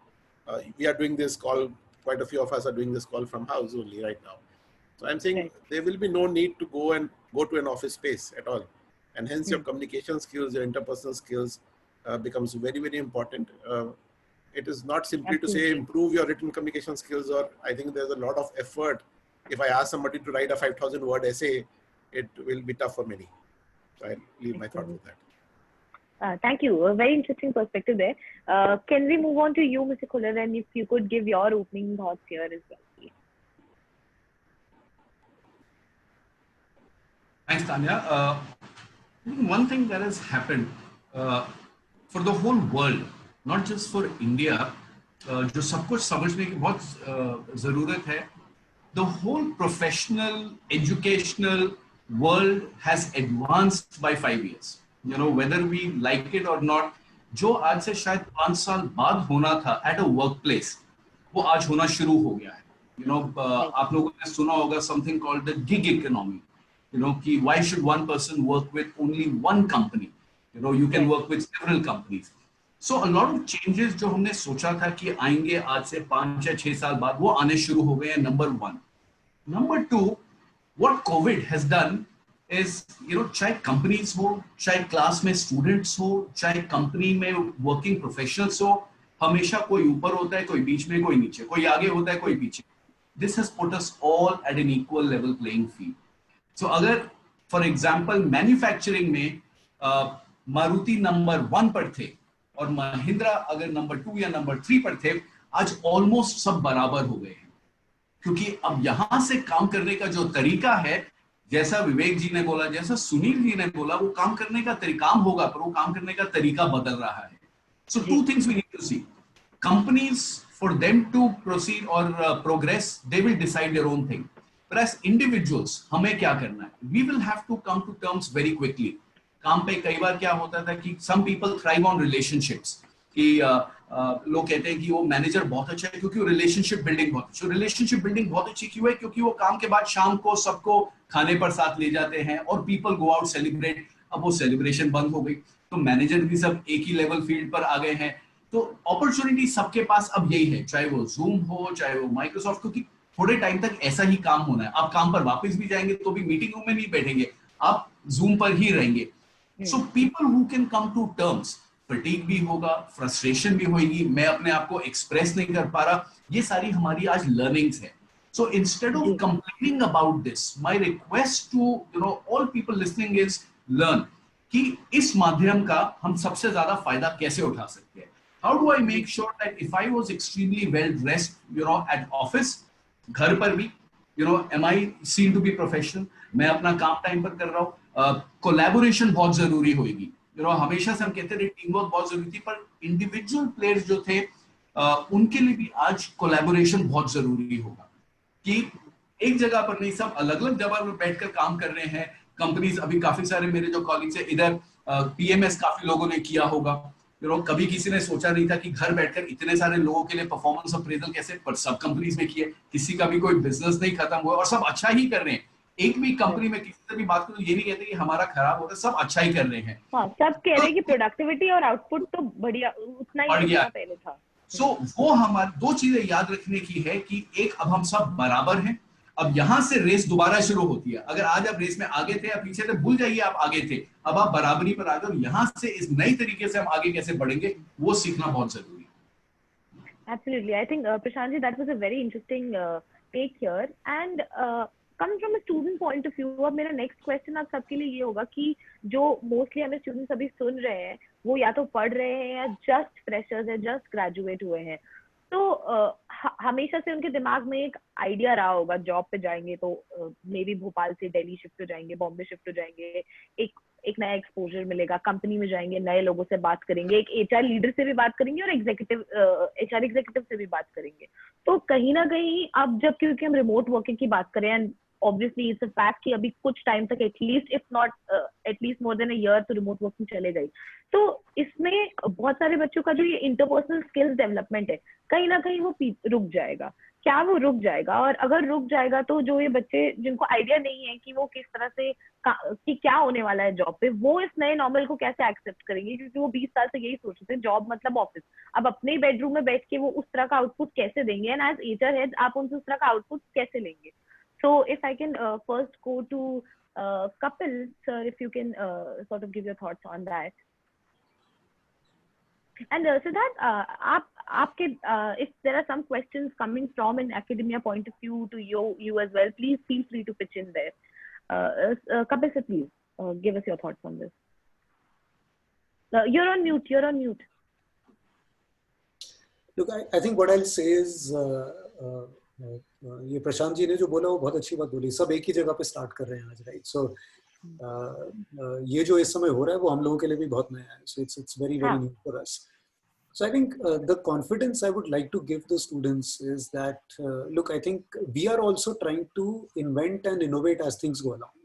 We are doing this call, quite a few of us are doing this call from house only right now. So I'm saying there will be no need to go to an office space at all. And hence your communication skills, your interpersonal skills becomes very, very important. It is not simply to say improve your written communication skills, or I think there's a lot of effort. If I ask somebody to write a 5,000 word essay, it will be tough for many. So I'll leave my thought with that. Thank you. A very interesting perspective there. Can we move on to you, Mr. Khullar, and if you could give your opening thoughts here as well, please. Thanks, Tanya. One thing that has happened for the whole world, not just for India, जो सब कुछ समझने की बहुत ज़रूरत है. The whole professional, educational world has advanced by 5 years. You know, whether we like it or not, जो आज से शायद 5 साल बाद होना था at a workplace, वो आज होना शुरू हो गया है. You know, आप लोगों ने सुना होगा something called the gig economy. You know, कि why should one person work with only one company? You know, you can work with several companies. So a lot of changes जो हमने सोचा था कि आएंगे आज से 5 या 6 साल बाद, वो आने शुरू हो गए हैं. Number one. Number two, what COVID has done is, you know, चाहे companies हो, चाहे class में students हो, चाहे company में working professionals हो, हमेशा कोई ऊपर होता है, कोई बीच में, कोई नीचे, कोई आगे होता है, कोई पीछे. This has put us all at an equal level playing field. So अगर for example manufacturing में मारुति number 1 पर थे और महिंद्रा अगर number 2 या number 3 पर थे, आज almost सब बराबर हो गए हैं. क्योंकि अब यहां से काम करने का जो तरीका है, जैसा विवेक जी ने बोला, जैसा सुनील जी ने बोला, वो काम करने का तरीकाम होगा, पर वो काम करने का तरीका बदल रहा है. So two things we need to see. Companies, for them to proceed or progress, they will decide their own thing. But as individuals, हमें क्या करना है? We will have to come to terms very quickly. काम पे कई बार क्या होता था कि some people thrive on relationships. कि लोग कहते हैं कि वो मैनेजर बहुत अच्छा है क्योंकि वो रिलेशनशिप बिल्डिंग बहुत अच्छी. रिलेशनशिप बिल्डिंग बहुत अच्छी क्यों है? क्योंकि वो काम के बाद शाम को सबको खाने पर साथ ले जाते हैं और पीपल गो आउट सेलिब्रेट. अब वो सेलिब्रेशन बंद हो गई तो मैनेजर भी सब एक ही लेवल फील्ड पर आ गए हैं. तो अपॉर्चुनिटी सबके पास अब यही है, चाहे वो जूम हो, चाहे वो माइक्रोसॉफ्ट, क्योंकि थोड़े टाइम तक ऐसा ही काम होना है. आप काम पर वापस भी जाएंगे तो भी मीटिंग रूम में नहीं बैठेंगे, आप जूम पर ही रहेंगे. So people who can come to terms, fatigue भी होगा, फ्रस्ट्रेशन भी होगी, मैं अपने आप को एक्सप्रेस नहीं कर पा रहा, ये सारी हमारी आज लर्निंग्स है. So instead of complaining about this, my request to all people listening is learn कि इस माध्यम का हम सबसे ज्यादा फायदा कैसे उठा सकते हैं. How do I make sure that if I was extremely well dressed, at office, घर पर भी, am I seen to be professional? मैं अपना काम टाइम पर कर रहा हूँ. कोलैबोरेशन बहुत जरूरी होगी. हमेशा से हम कहते थे टीम वर्क बहुत जरूरी थी, पर इंडिविजुअल प्लेयर्स जो थे उनके लिए भी आज कोलैबोरेशन बहुत जरूरी होगा कि एक जगह पर नहीं, सब अलग अलग जगह पर बैठकर काम कर रहे हैं. कंपनीज अभी काफी सारे मेरे जो कॉलीग्स हैं इधर पीएमएस काफी लोगों ने किया होगा. कभी किसी ने सोचा नहीं था कि घर बैठकर इतने सारे लोगों के लिए परफॉर्मेंस अप्रेजल कैसे, पर सब कंपनीज में किए. किसी का भी कोई बिजनेस नहीं खत्म हुआ और सब अच्छा ही कर रहे हैं. एक भी कंपनी में किसी से भी बात करो ये नहीं कहते कि हमारा खराब हो रहा है, सब अच्छा ही कर रहे हैं. सब कह रहे हैं कि प्रोडक्टिविटी और आउटपुट तो बढ़िया उतना ही पहले था. सो वो हमारी दो चीजें याद रखने की है कि एक, अब हम सब बराबर हैं. अब यहां से रेस दोबारा शुरू होती है. अगर आज आप रेस में आगे थे या पीछे थे, भूल जाइए आप आगे थे, अब आप बराबरी पर आ गए. यहां से इस नई तरीके से हम आगे कैसे बढ़ेंगे वो सीखना बहुत जरूरी है. Absolutely, I think Prashant ji, that was a very interesting take here. And coming from a student point of view, अब मेरा next question आप सबके लिए ये होगा कि जो mostly हमें students अभी सुन रहे हैं, वो या तो पढ़ रहे हैं या just freshers हैं, just graduate हुए हैं. तो हमेशा से उनके दिमाग में एक आइडिया रहा होगा, जॉब पे जाएंगे तो मे बी भोपाल से दिल्ली शिफ्ट हो जाएंगे, बॉम्बे शिफ्ट हो जाएंगे, एक एक नया एक्सपोजर मिलेगा, कंपनी में जाएंगे, नए लोगों से बात करेंगे, एक एचआर लीडर से भी बात करेंगे और एचआर एग्जीक्यूटिव से भी बात करेंगे। तो कहीं ना कहीं अब जब, क्योंकि हम रिमोट वर्किंग की बात करें, and obviously it's a fact कि अभी कुछ टाइम तक at least if not at least more than a year तो रिमोट वर्किंग चले गई। तो इसमें बहुत सारे बच्चों का जो ये इंटरपर्सनल स्किल्स डेवलपमेंट है, कहीं ना कहीं वो रुक जाएगा। क्या वो रुक जाएगा? और अगर रुक जाएगा तो जो ये बच्चे जिनको आइडिया नहीं है कि वो किस तरह से कि क्या होने वाला है जॉब पे, वो इस नए नॉर्मल को कैसे एक्सेप्ट करेंगे? क्योंकि वो 20 साल से यही सोचते हैं जॉब मतलब ऑफिस। अब अपने बेडरूम में बैठ के वो उस तरह का आउटपुट कैसे देंगे? एंड एज एचआर हेड आप उनसे उस तरह का आउटपुट कैसे लेंगे? So if I can first go to Kapil, sir, if you can sort of give your thoughts on that. And Siddharth, आपके if there are some questions coming from an academia point of view to you as well, please feel free to pitch in there. Kapil, sir, please give us your thoughts on this. You're on mute. You're on mute. Look, I think what I'll say is ये प्रशांत जी ने जो बोला वो बहुत अच्छी बात बोली। सब एक ही जगह पे स्टार्ट कर रहे हैं आज, राइट? सो ये जो इस समय हो रहा है वो हम लोगों के लिए भी बहुत नया है। So it's very new for us. So I think the confidence I would like to give the students is that look, I think we are also trying to invent and innovate as things go along.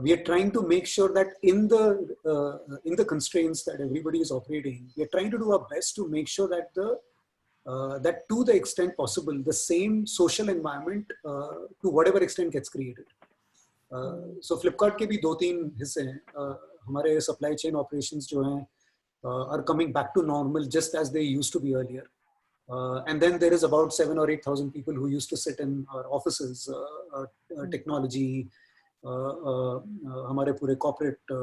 We are trying to make sure that in the constraints that everybody is operating, we are trying to do our best to make sure that that to the extent possible, the same social environment to whatever extent gets created. So Flipkart के भी 2-3 हिस्से हैं। हमारे supply chain operations जो हैं are coming back to normal just as they used to be earlier. And then there is about 7,000 or 8,000 people who used to sit in our offices, technology, हमारे पूरे corporate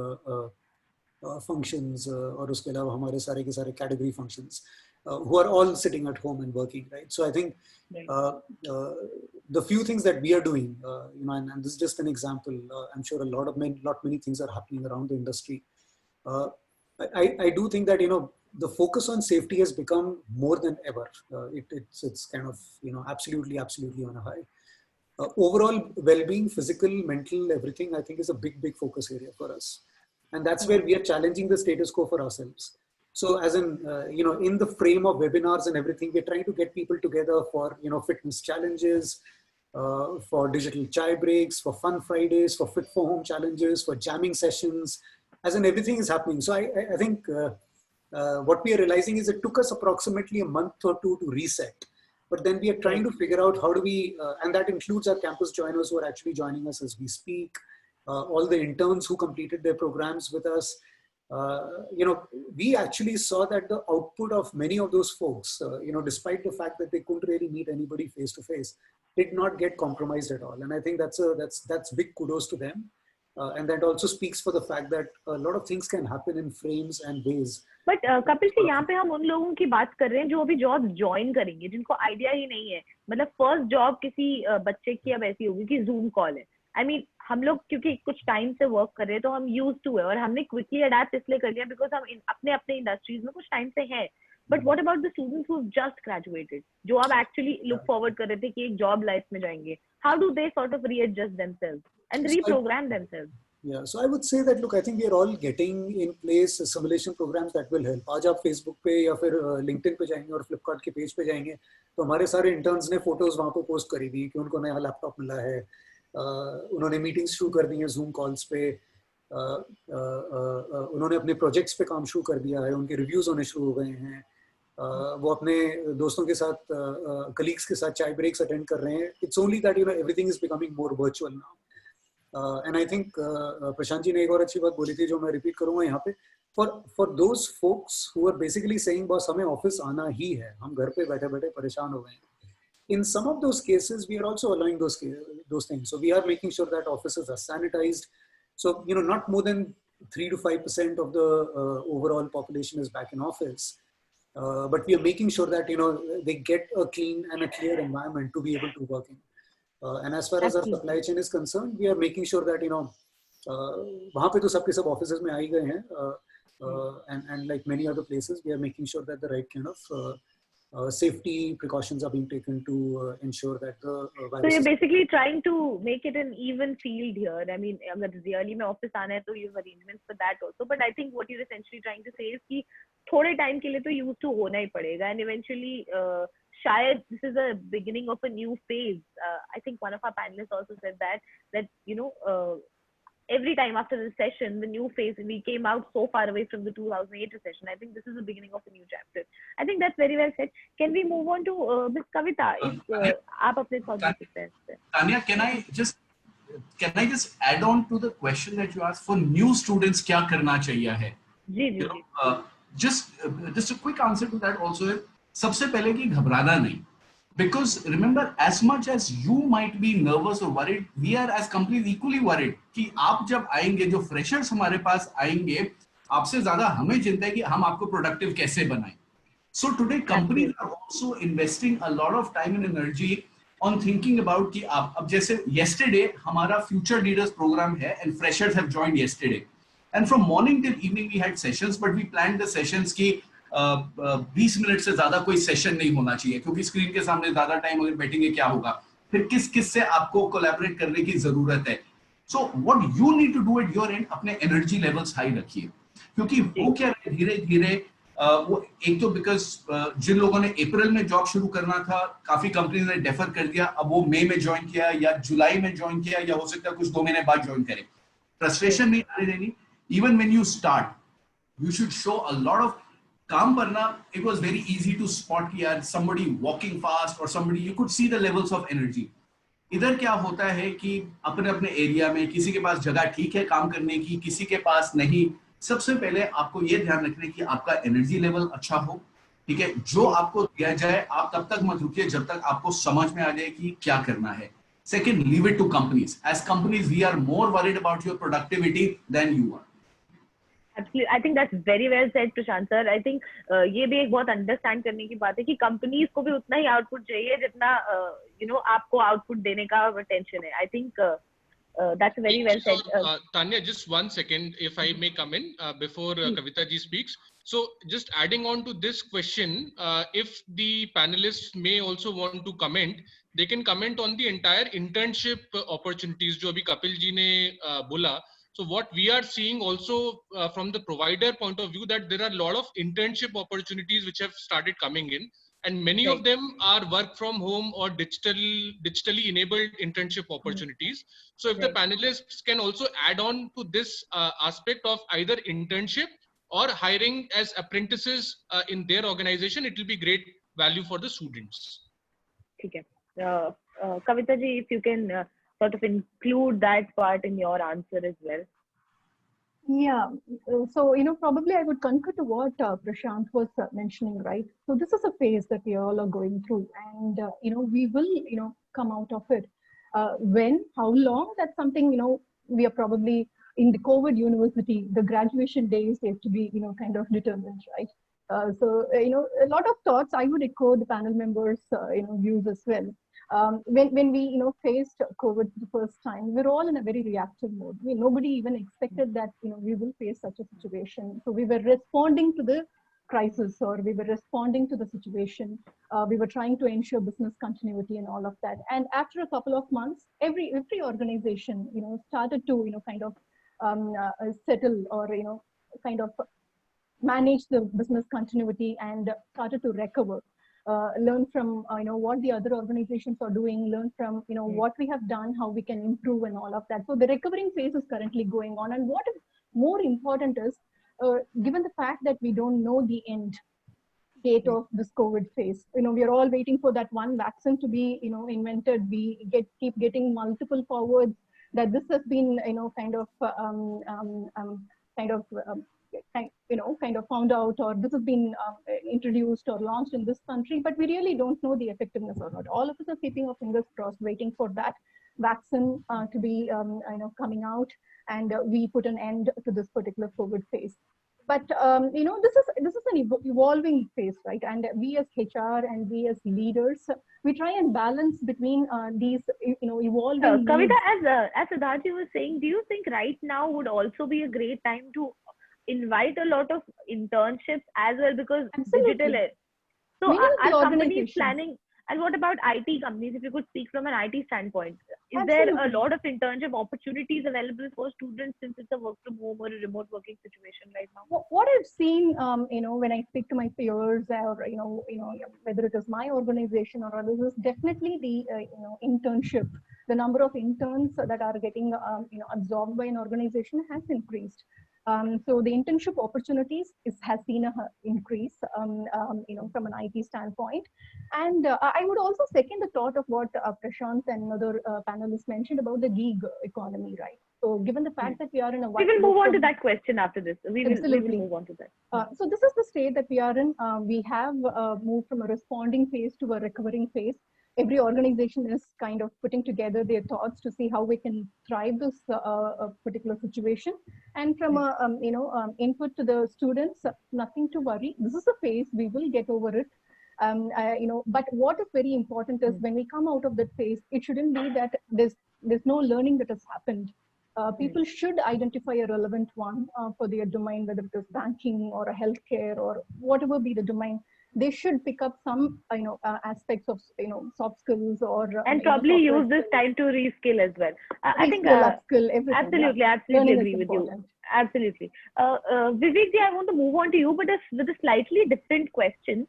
functions और उसके अलावा हमारे सारे के सारे category functions. Who are all sitting at home and working, right? So I think the few things that we are doing, and this is just an example. I'm sure many things are happening around the industry. I do think that the focus on safety has become more than ever. It's kind of absolutely on a high. Overall well-being, physical, mental, everything, I think is a big focus area for us, and that's where we are challenging the status quo for ourselves. So as in, in the frame of webinars and everything, we're trying to get people together for, fitness challenges, for digital chai breaks, for fun Fridays, for fit for home challenges, for jamming sessions, as in everything is happening. So I think what we are realizing is it took us approximately a month or two to reset, but then we are trying to figure out how do we, and that includes our campus joiners who are actually joining us as we speak, all the interns who completed their programs with us. We actually saw that the output of many of those folks, despite the fact that they couldn't really meet anybody face to face, did not get compromised at all. And I think that's big kudos to them. And that also speaks for the fact that a lot of things can happen in frames and ways. But Kapil ji, यहाँ पे हम उन लोगों की बात कर रहे हैं जो अभी जॉब ज्वाइन करेंगे, जिनको आइडिया ही नहीं है। मतलब फर्स्ट जॉब किसी बच्चे की अब ऐसी होगी कि जूम कॉल है। I mean, हम लोग क्योंकि कुछ टाइम से वर्क कर रहे हैं तो हम यूज टू है, और हमने क्विकली अडेप्ट इसलिए कर लिया बिकॉज हम अपने इंडस्ट्रीज में कुछ टाइम से हैं। But what about the students who just graduated, जो अब एक्चुअली लुक फॉरवर्ड कर रहे थे कि एक जॉब लाइफ में जाएंगे? How do they sort of readjust themselves and reprogram themselves? Yeah, so I would say that look, I think we are all getting in place simulation programs that will help. आज आप Facebook पे या फिर LinkedIn पे जाएंगे और Flipkart के page पे जाएंगे तो हमारे सारे इंटर्न्स ने फोटोज वहाँ पे पोस्ट करी थी कि उनको नया लैपटॉप मिला है, उन्होंने मीटिंग्स शुरू कर दी हैं जूम कॉल्स पे, उन्होंने अपने प्रोजेक्ट्स पे काम शुरू कर दिया है, उनके रिव्यूज होने शुरू हो गए हैं, वो अपने दोस्तों के साथ कलीग्स के साथ चाय ब्रेक्स अटेंड कर रहे हैं. It's only that everything is becoming more virtual now. And I think Prashant ji ने एक और अच्छी बात बोली थी जो मैं रिपीट करूंगा यहाँ पे, for those folks who are basically saying boss हमें ऑफिस आना ही है, हम घर पे बैठे बैठे परेशान हो गए हैं. In some of those cases, we are also allowing those things. So we are making sure that offices are sanitized. So, not more than 3 to 5% of the overall population is back in office. But we are making sure that, they get a clean and a clear environment to be able to work in. And as far as our supply chain is concerned, we are making sure that, वहाँ पे तो सबके सब offices में आ ही गए हैं. And like many other places, we are making sure that the right kind of safety precautions are being taken to ensure that the So virus you're is. basically trying to make it an even field here. I mean, अगर really में office आना है तो you have arrangements for that also. But I think what you're essentially trying to say is कि थोड़े time के लिए तो used to होना ही पड़ेगा, and eventually शायद this is a beginning of a new phase. I think one of our panelists also said that you know every time after the session, the new phase, we came out so far away from the 2008 recession. I think this is the beginning of a new chapter. I think that's very well said. Can we move on to Ms. Kavita? If आप अपने thoughts दे सकते हैं. Tanya, can I just add on to the question that you asked for new students क्या करना चाहिए है? जी जी जी. Just a quick answer to that also है, सबसे पहले कि घबराना नहीं. Because remember, as much as you might be nervous or worried, we are as companies equally worried कि आप जब आएंगे, जो freshers हमारे पास आएंगे, आपसे ज़्यादा हमें चिंता है कि हम आपको productive कैसे बनाएं. So today companies are also investing a lot of time and energy on thinking about कि आप अब जैसे yesterday हमारा future leaders program है and freshers have joined yesterday, and from morning till evening we had sessions, but we planned the sessions की 20 minute से ज्यादा कोई सेशन नहीं होना चाहिए क्योंकि स्क्रीन के सामने ज्यादा टाइम अगर बैठेंगे क्या होगा, फिर किस से आपको कोलैबोरेट करने की जरूरत है. So what you need to do at your end, अपने एनर्जी लेवल्स हाई रखिए, क्योंकि वो क्या धीरे धीरे वो एक तो बिकॉज जिन लोगों ने अप्रैल में जॉब शुरू करना था, काफी कंपनी ने डेफर कर दिया, अब वो मई में ज्वाइन किया या जुलाई में ज्वाइन किया या हो सकता है कुछ 2 महीने बाद ज्वाइन करें. फ्रस्ट्रेशन नहीं आने देनी. Even when you start you should show a lot of काम करना. It was very easy to spot कि यार somebody walking fast or somebody, you could see the levels of energy. इधर क्या होता है कि अपने अपने एरिया में किसी के पास जगह ठीक है काम करने की, किसी के पास नहीं. सबसे पहले आपको ये ध्यान रखना कि आपका एनर्जी लेवल अच्छा हो, ठीक है. जो आपको दिया जाए आप तब तक मत रुकिए जब तक आपको समझ में आ जाए कि क्या करना है. Second, leave it to companies. As companies, we are more worried about your productivity than you are. Absolutely. I think that's very well said, Prashant sir. I think ये भी एक बहुत अंडरस्टैंड करने की बात है कि कंपनीज को भी उतना ही आउटपुट चाहिए जितना आपको आउटपुट देने का टेंशन है. I think that's very well said. Tanya, just 1 second, if I may come in before Kavita ji speaks. So just adding on to this question, if the panelists may also want to comment, they can comment on the entire internship opportunities जो अभी कपिल जी ने बोला. So what we are seeing also from the provider point of view, that there are a lot of internship opportunities which have started coming in, and many of them are work from home or digitally enabled internship opportunities. So if the panelists can also add on to this aspect of either internship or hiring as apprentices in their organization, it will be great value for the students. Okay. Kavita ji, if you can sort of include that part in your answer as well. Yeah, so probably I would concur to what Prashant was mentioning, right? So this is a phase that we all are going through, and we will come out of it. When, how long? That's something we are probably in the COVID university. The graduation days have to be kind of determined, right? So a lot of thoughts. I would echo the panel members' views as well. When we faced COVID for the first time, we're all in a very reactive mode. Nobody even expected that we will face such a situation. So we were responding to the crisis, or we were responding to the situation. We were trying to ensure business continuity and all of that. And after a couple of months, every organization started to kind of settle or kind of manage the business continuity and started to recover. Learn from what the other organizations are doing, learn from what we have done, how we can improve and all of that. So the recovering phase is currently going on. And what is more important is, given the fact that we don't know the end date of this COVID phase, we are all waiting for that one vaccine to be invented. We keep getting multiple forwards that this has been kind of found out, or this has been introduced or launched in this country, but we really don't know the effectiveness or not. All of us are keeping our fingers crossed, waiting for that vaccine to be coming out, and we put an end to this particular COVID phase. But this is an evolving phase, right? And we as HR and we as leaders, we try and balance between these evolving. Kavita, as Siddharthi was saying, do you think right now would also be a great time to invite a lot of internships as well, because Absolutely. digital So Many of the are companies organizations- planning? And what about IT companies? If you could speak from an IT standpoint, is there a Absolutely. lot of internship opportunities available for students since it's a work from home or a remote working situation right now? What I've seen, when I speak to my peers or, whether it is my organization or others, is definitely the, internship. The number of interns that are getting, absorbed by an organization has increased. So the internship opportunities has seen a increase, from an IT standpoint. And I would also second the thought of what Prashant and other panelists mentioned about the gig economy, right? So given the fact that we are in a We will move on to that question after this. We will move on to that. So this is the state that we are in. We have moved from a responding phase to a recovering phase. Every organization is kind of putting together their thoughts to see how we can thrive this particular situation. And from a input to the students, nothing to worry. This is a phase. We will get over it. But what is very important is when we come out of that phase, it shouldn't be that there's no learning that has happened. People should identify a relevant one for their domain, whether it is banking or a healthcare or whatever be the domain. They should pick up some, aspects of, soft skills or and probably use this time to reskill as well. I think upskill, everything. Absolutely agree with you. Absolutely. Vivek ji, I want to move on to you, but with a slightly different question.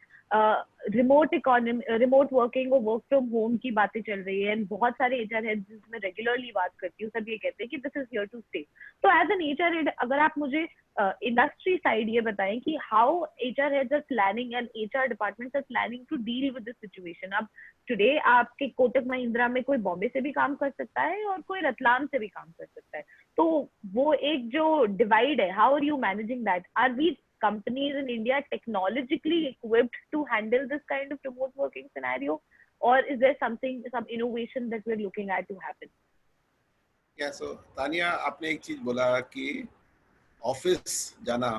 Remote economy, remote working और work from home की बातें चल रही है, and बहुत सारे HR heads जिसमें regularly बात करती हूँ, सब ये कहते हैं कि this is here to stay. तो एज एन एचआर हेड, अगर आप मुझे इंडस्ट्री साइड ये बताएं कि how HR heads are planning and HR departments are planning to deal with this situation. अब टुडे आपके कोटक महिंद्रा में कोई बॉम्बे से भी काम कर सकता है और कोई रतलाम से भी काम कर सकता है, तो वो एक जो डिवाइड है, how are you managing that? Are we companies in India technologically equipped to handle this kind of remote working scenario, or is there some innovation that we're looking at to happen? Yeah, so Tania, आपने एक चीज बोला कि office जाना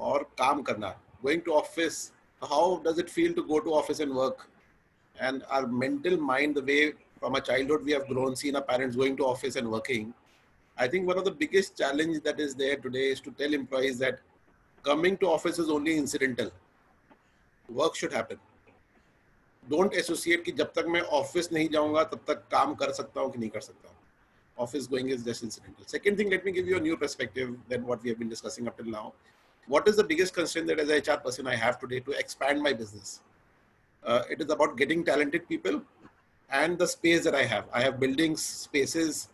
और काम करना, going to office, how does it feel to go to office and work? And our mental mind, the way from a childhood we have grown, seen our parents going to office and working, I think one of the biggest challenge that is there today is to tell employees that coming to office is only incidental. Work should happen. Don't associate कि जब तक मैं office नहीं जाऊंगा तब तक काम कर सकता हूँ कि नहीं कर सकता हूँ. Office going is just incidental. Second thing, let me give you a new perspective than what we have been discussing up till now. What is the biggest constraint that as an HR person I have today to expand my business? It is about getting talented people and the space that I have. I have buildings, spaces,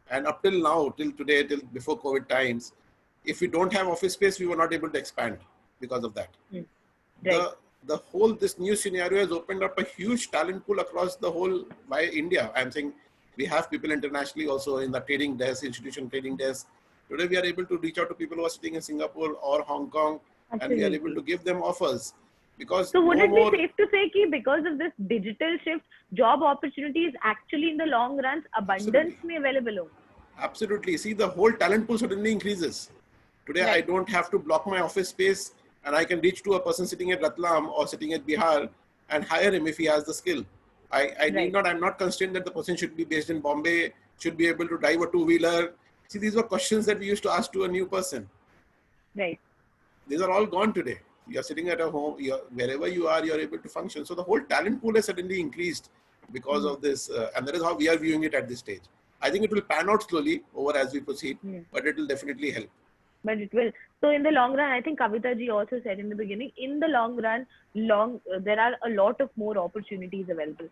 and up till now, till today, till before COVID times, if we don't have office space, we were not able to expand because of that. Right. The whole, this new scenario has opened up a huge talent pool across the whole by India. I'm saying we have people internationally also in the trading desk, institution trading desk. Today we are able to reach out to people who are sitting in Singapore or Hong Kong. Absolutely. And we are able to give them offers. Because so would it be safe to say that because of this digital shift, job opportunities actually in the long run abundance may available? Absolutely. See, the whole talent pool suddenly increases. Today, right. I don't have to block my office space, and I can reach to a person sitting at Ratlam or sitting at Bihar and hire him if he has the skill. I need not, I'm not constrained that the person should be based in Bombay, should be able to drive a two-wheeler. See, these were questions that we used to ask to a new person. Right. These are all gone today. You're sitting at a home, wherever you are, you're able to function. So the whole talent pool has suddenly increased because of this, and that is how we are viewing it at this stage. I think it will pan out slowly over as we proceed, but it will definitely help. But it will. So in the long run, I think Kavita ji also said in the beginning, in the long run, there are a lot of more opportunities available.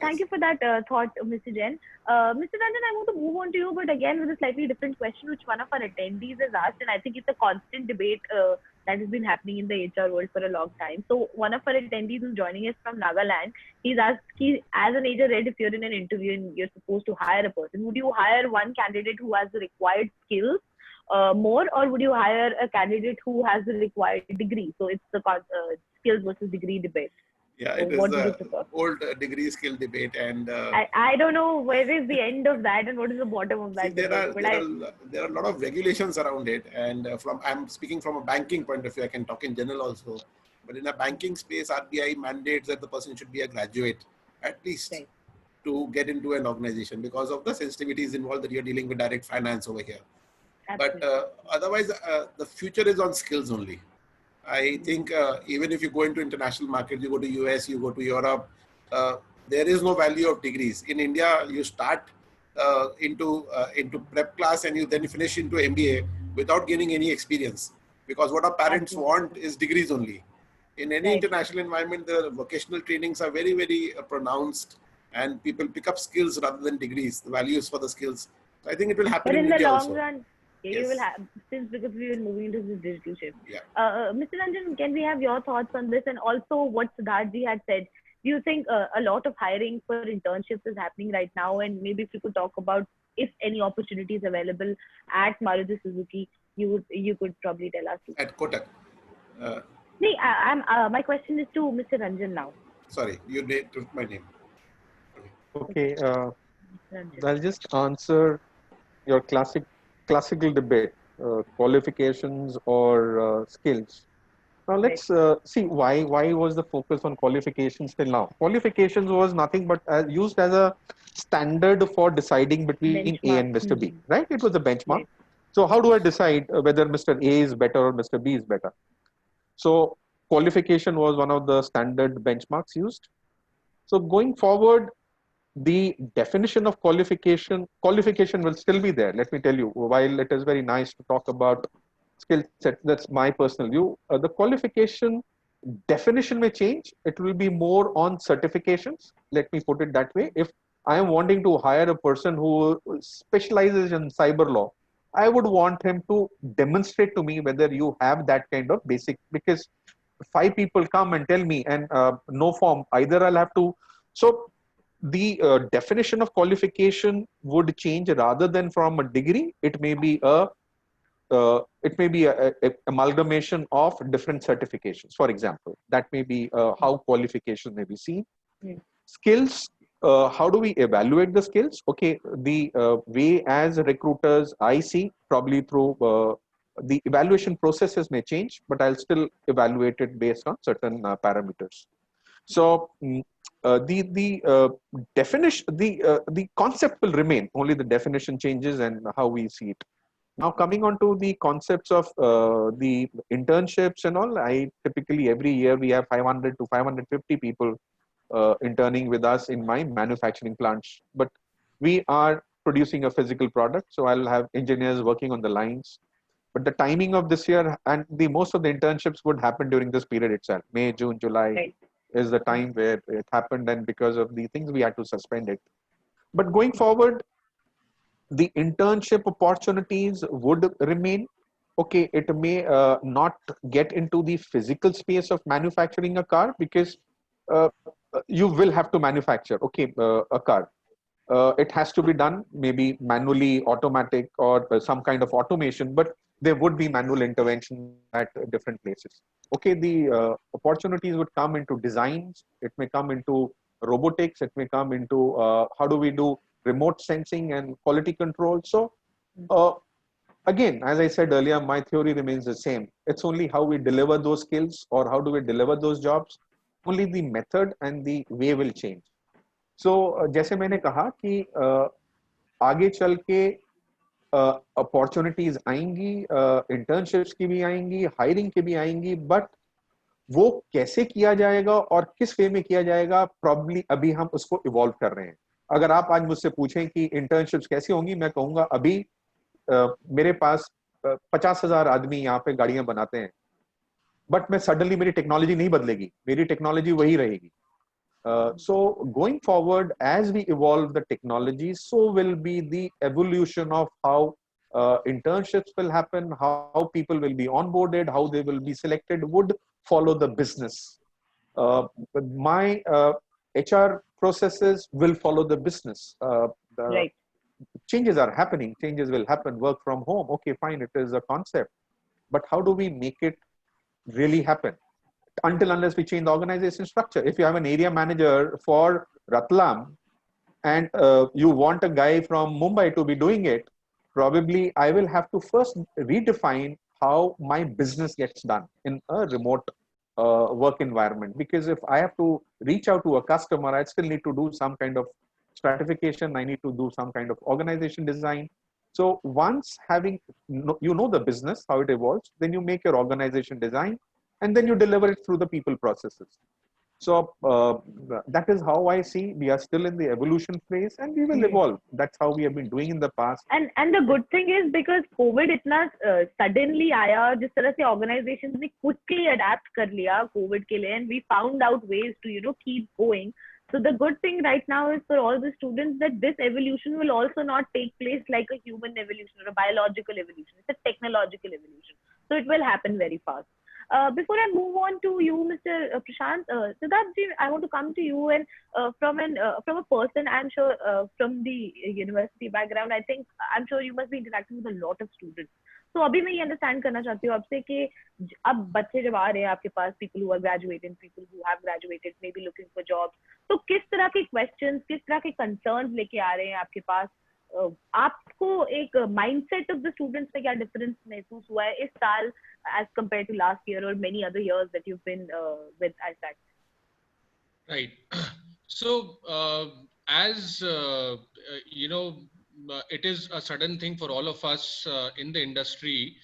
Thank you for that thought, Mr. Jain. Mr. Ranjan, I want to move on to you, but again with a slightly different question, which one of our attendees has asked, and I think it's a constant debate that has been happening in the HR world for a long time. So one of our attendees who's joining us from Nagaland, he's asked, as an HR head, if you're in an interview and you're supposed to hire a person, would you hire one candidate who has the required skills more, or would you hire a candidate who has the required degree? So it's the skills versus degree debate. Yeah, it is the old degree skill debate, and I don't know where is the end of that and what is the bottom of that. See, there are a lot of regulations around it, and I'm speaking from a banking point of view. I can talk in general also, but in a banking space, RBI mandates that the person should be a graduate at least to get into an organization because of the sensitivities involved that you're dealing with direct finance over here. Absolutely. But otherwise, the future is on skills only. I think even if you go into international markets, you go to US, you go to Europe, there is no value of degrees. In India, you start into prep class and you then finish into MBA without gaining any experience, because what our parents want is degrees only. In any international environment, the vocational trainings are very, very pronounced, and people pick up skills rather than degrees, the values for the skills. So I think it will happen But in the India long also. run, you will have, since because we will moving into this digital shift. Yeah. Mr. Ranjan, can we have your thoughts on this? And also what Siddharthji had said, do you think a lot of hiring for internships is happening right now? And maybe if you could talk about if any opportunities available at Maruti Suzuki, you could probably tell us. At Kotak. My question is to Mr. Ranjan now. Sorry, you took my name. Okay, I'll just answer your classical debate, qualifications or skills. Now let's see why was the focus on qualifications till now. Qualifications was nothing but used as a standard for deciding between A and Mr. B, right? It was a benchmark. Right. So how do I decide whether Mr. A is better or Mr. B is better? So qualification was one of the standard benchmarks used. So going forward, the definition of qualification will still be there. Let me tell you, while it is very nice to talk about skill set, that's my personal view, the qualification definition may change. It will be more on certifications. Let me put it that way. If I am wanting to hire a person who specializes in cyber law, I would want him to demonstrate to me whether you have that kind of basic, because 5 people come and tell me and no form, either I'll have to. So the definition of qualification would change. Rather than from a degree, it may be a amalgamation of different certifications. For example, that may be how qualification may be seen. Skills, how do we evaluate the skills? Okay, the way as recruiters I see, probably through the evaluation processes may change, but I'll still evaluate it based on certain parameters. So the definition, the concept will remain. Only the definition changes and how we see it. Now coming on to the concepts of the internships and all, I typically every year we have 500 to 550 people interning with us in my manufacturing plants. But we are producing a physical product, so I'll have engineers working on the lines. But the timing of this year and the most of the internships would happen during this period itself, May, June, July is the time where it happened, and because of the things we had to suspend it. But going forward, the internship opportunities would remain. Okay, it may not get into the physical space of manufacturing a car, because you will have to manufacture a car. It has to be done maybe manually, automatic, or some kind of automation, but there would be manual intervention at different places. Okay, the opportunities would come into designs, it may come into robotics, it may come into how do we do remote sensing and quality control. So again, as I said earlier, my theory remains the same. It's only how we deliver those skills or how do we deliver those jobs. Only the method and the way will change. So जैसे मैंने कहा कि आगे चल के opportunities आएंगी, internships की भी आएंगी, हायरिंग की भी आएंगी, बट वो कैसे किया जाएगा और किस वे में किया जाएगा, प्रॉब्ली अभी हम उसको इवॉल्व कर रहे हैं. अगर आप आज मुझसे पूछें कि इंटर्नशिप्स कैसी होंगी, मैं कहूंगा अभी मेरे पास 50,000 आदमी यहाँ पे गाड़ियां बनाते हैं, बट मैं सडनली मेरी टेक्नोलॉजी नहीं बदलेगी, मेरी टेक्नोलॉजी वही रहेगी. So going forward, as we evolve the technology, so will be the evolution of how internships will happen, how people will be onboarded, how they will be selected, would follow the business. My HR processes will follow the business. Right. Changes are happening, changes will happen, work from home. Okay, fine, it is a concept. But how do we make it really happen? Until unless we change the organization structure. If you have an area manager for Ratlam and you want a guy from Mumbai to be doing it, probably I will have to first redefine how my business gets done in a remote work environment. Because if I have to reach out to a customer, I still need to do some kind of stratification. I need to do some kind of organization design. So once having, the business, how it evolves, then you make your organization design. and then you deliver it through the people processes. So that is how I see. We are still in the evolution phase, and we will evolve. That's how we have been doing in the past. And the good thing is because COVID इतना suddenly आया, जिस तरह से organizations ने quickly adapt कर लिया COVID के लिए, and we found out ways to keep going. So the good thing right now is for all the students that this evolution will also not take place like a human evolution or a biological evolution. It's a technological evolution. So it will happen very fast. Before I move on to you, Mr. Prashant, Siddharth, I want to come to you, and from a person, I'm sure from the university background, I'm sure you must be interacting with a lot of students. So अभी मैं ये understand करना चाहती हूँ आपसे कि अब बच्चे जब आ रहे हैं आपके पास, people who are graduating, people who have graduated, maybe looking for jobs, तो किस तरह के questions, किस तरह के concerns लेके आ रहे हैं आपके पास? आपको एक mindset of the students में क्या difference महसूस हुआ है इस साल as compared to last year or many other years that you've been with ISAC? Right. So as it is a sudden thing for all of us in the industry.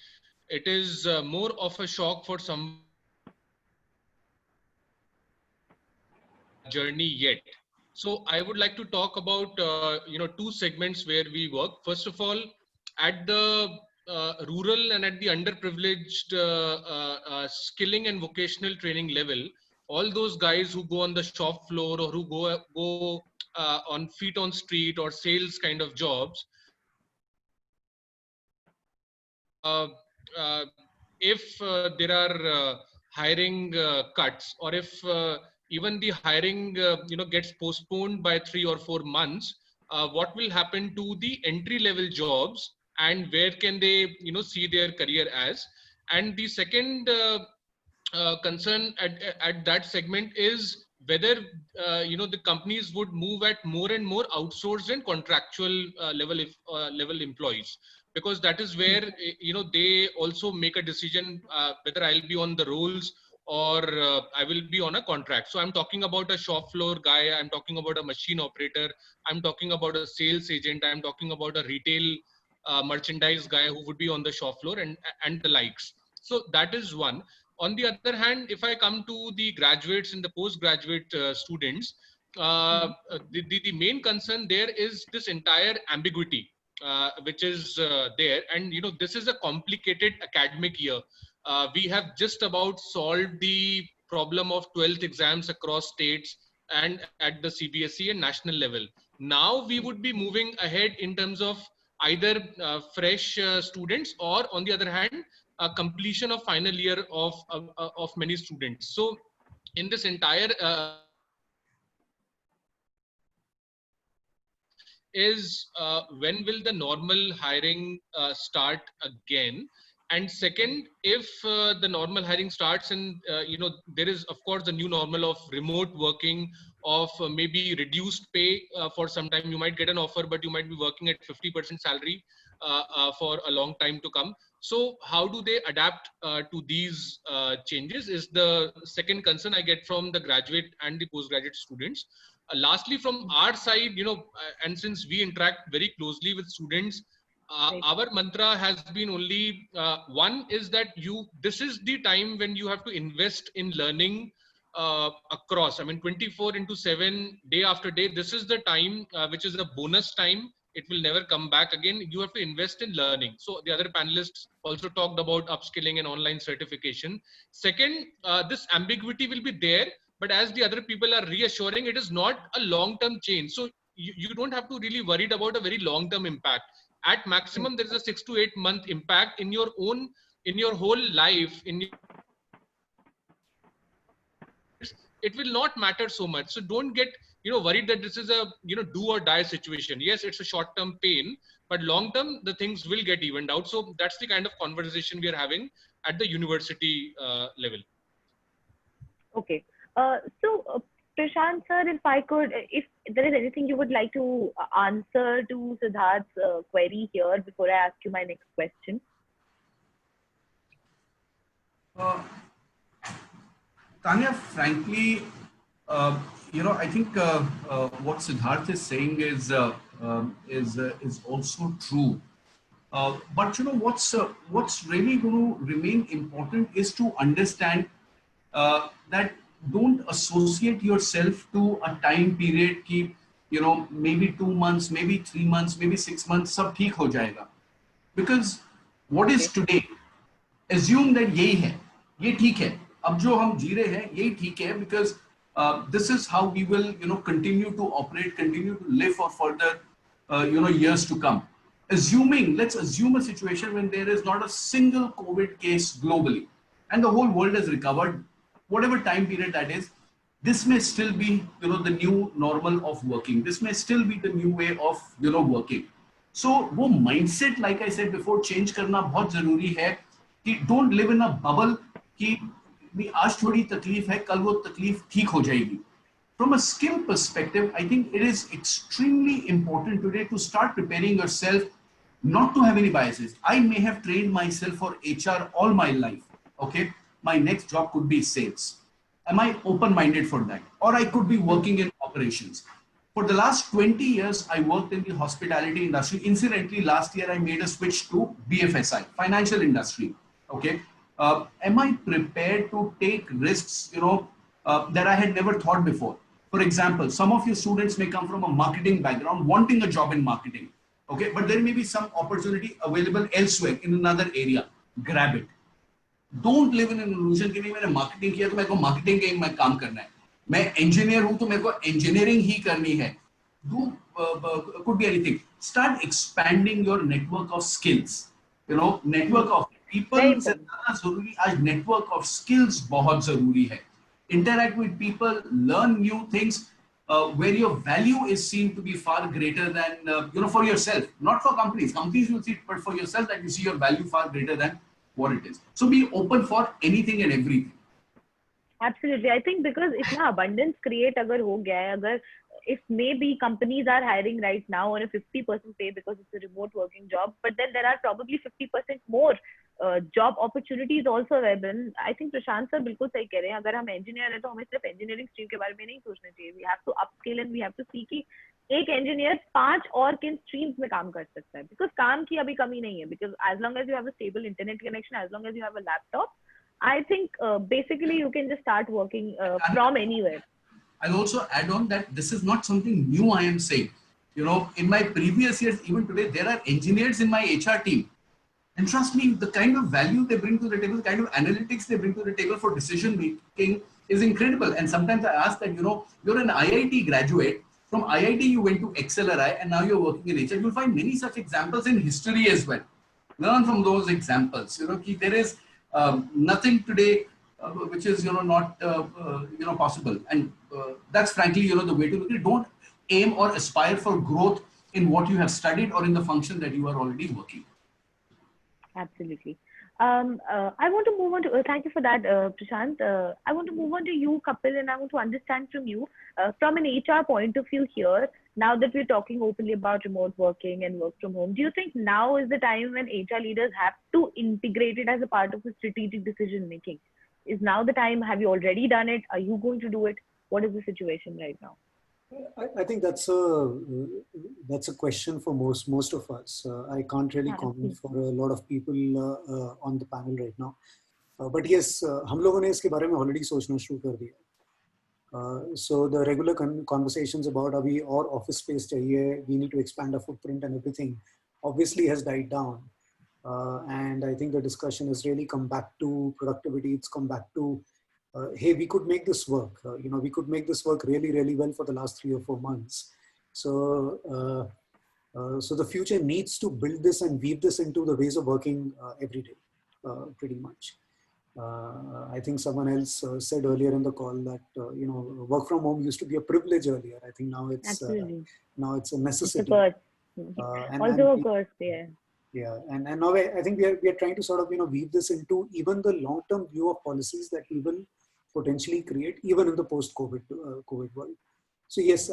It is more of a shock for some journey yet. So I would like to talk about two segments where we work. First of all, at the rural and at the underprivileged skilling and vocational training level, all those guys who go on the shop floor or who go on feet on street or sales kind of jobs, if there are hiring cuts, or if even the hiring gets postponed by 3 or 4 months, what will happen to the entry level jobs, and where can they see their career as? And the second concern at that segment is whether the companies would move at more and more outsourced and contractual level employees, because that is where they also make a decision whether I'll be on the rolls or I will be on a contract. So I'm talking about a shop floor guy, I'm talking about a machine operator, I'm talking about a sales agent, I'm talking about a retail merchandise guy who would be on the shop floor and the likes. So that is one. On the other hand, if I come to the graduates and the postgraduate students, the main concern there is this entire ambiguity which is there. And this is a complicated academic year. We have just about solved the problem of 12th exams across states and at the CBSE and national level. Now we would be moving ahead in terms of either fresh students, or on the other hand, completion of final year of many students. So in this entire is when will the normal hiring start again? And second, if the normal hiring starts and there is of course the new normal of remote working, of maybe reduced pay for some time, you might get an offer but you might be working at 50% salary for a long time to come. So how do they adapt to these changes is the second concern I get from the graduate and the postgraduate students. Lastly, from our side, and since we interact very closely with students, our mantra has been only one, is that this is the time when you have to invest in learning across. I mean, 24/7, day after day. This is the time which is a bonus time. It will never come back again. You have to invest in learning. So the other panelists also talked about upskilling and online certification. Second, this ambiguity will be there, but as the other people are reassuring, it is not a long-term change. So you don't have to really worried about a very long-term impact. At maximum, there is a 6 to 8 month impact in your whole life. It will not matter so much. So don't get worried that this is a do or die situation. Yes, it's a short-term pain, but long-term the things will get evened out. So that's the kind of conversation we are having at the university level. Okay. So Prashant sir, if I could, if there is anything you would like to answer to Siddharth's query here before I ask you my next question. Tanya, frankly, I think what Siddharth is saying is also true. But what's really going to remain important is to understand that don't associate yourself to a time period ki, maybe 2 months, maybe 3 months, maybe 6 months, sab theek ho jayega. Because what is today, assume that यही है, ये ठीक है, अब जो हम जी रहे हैं यही ठीक है, because this is how we will continue to operate, continue to live for further years to come. Let's assume a situation when there is not a single COVID case globally and the whole world has recovered, whatever time period that is. This may still be the new normal of working. This may still be the new way of working. So वो mindset, like I said before, change करना बहुत जरूरी है कि don't live in a bubble कि आज थोड़ी तकलीफ है, कल वो तकलीफ ठीक हो जाएगी. From a skill perspective, I think it is extremely important today to start preparing yourself not to have any biases. I may have trained myself for HR all my life. Okay, my next job could be sales. Am I open-minded for that? Or I could be working in operations. For the last 20 years, I worked in the hospitality industry. Incidentally, last year I made a switch to BFSI, financial industry. Okay, am I prepared to take risks, that I had never thought before? For example, some of your students may come from a marketing background, wanting a job in marketing. Okay, but there may be some opportunity available elsewhere in another area. Grab it. Don't live in an illusion कि नहीं मैंने marketing किया तो मेरे को marketing के में काम करना है. मैं engineer हूँ तो मेरे को engineering ही करनी है. Could be anything. Start expanding your network of skills. Network of people से ज़्यादा ज़रूरी आज network of skills बहुत ज़रूरी है. Interact with people, learn new things. Where your value is seen to be far greater than for yourself, not for companies. Companies will see it, but for yourself, that you see your value far greater than what it is. So be open for anything and everything. Absolutely. I think because itna abundance create agar ho gaya hai, agar if maybe companies are hiring right now on a 50% pay because it's a remote working job, but then there are probably 50% more job opportunities also available. I think Prashant sir बिल्कुल सही कह रहे हैं. अगर हम engineer हैं तो हमें सिर्फ engineering stream के बारे में नहीं सोचना चाहिए. We have to upscale and we have to see कि एक engineer 5 और किन streams में काम कर सकता है. Because काम की अभी कमी नहीं है. Because as long as you have a stable internet connection, as long as you have a laptop, I think basically you can just start working from anywhere. I'll also add on that this is not something new I am saying. In my previous years, even today, there are engineers in my HR team. And trust me, the kind of value they bring to the table, the kind of analytics they bring to the table for decision making is incredible. And sometimes I ask that, you're an IIT graduate. From IIT, you went to XLRI and now you're working in HR. You'll find many such examples in history as well. Learn from those examples. There is nothing today which is not possible, and that's frankly the way to look at it. Don't aim or aspire for growth in what you have studied or in the function that you are already working. Absolutely. I want to move on to thank you for that, Prashant. I want to move on to you, Kapil, and I want to understand from you from an HR point of view here. Now that we're talking openly about remote working and work from home, do you think now is the time when HR leaders have to integrate it as a part of the strategic decision making? Is now the time? Have you already done it? Are you going to do it? What is the situation right now? I think that's a question for most of us. I can't really comment for a lot of people on the panel right now. But yes, हम लोगों ने इसके बारे में already सोचना शुरू कर दिया. So the regular conversations about अभी और office space चाहिए, we need to expand our footprint and everything, obviously has died down. And I think the discussion has really come back to productivity. It's come back to hey, we could make this work. We could make this work really, really well for the last 3 or 4 months. So, so the future needs to build this and weave this into the ways of working every day, pretty much. I think someone else said earlier in the call that work from home used to be a privilege earlier. I think now it's a necessity. Also a course, yeah. Yeah, and now I think we are trying to sort of weave this into even the long-term view of policies that we will potentially create even in the post-COVID COVID world. So yes,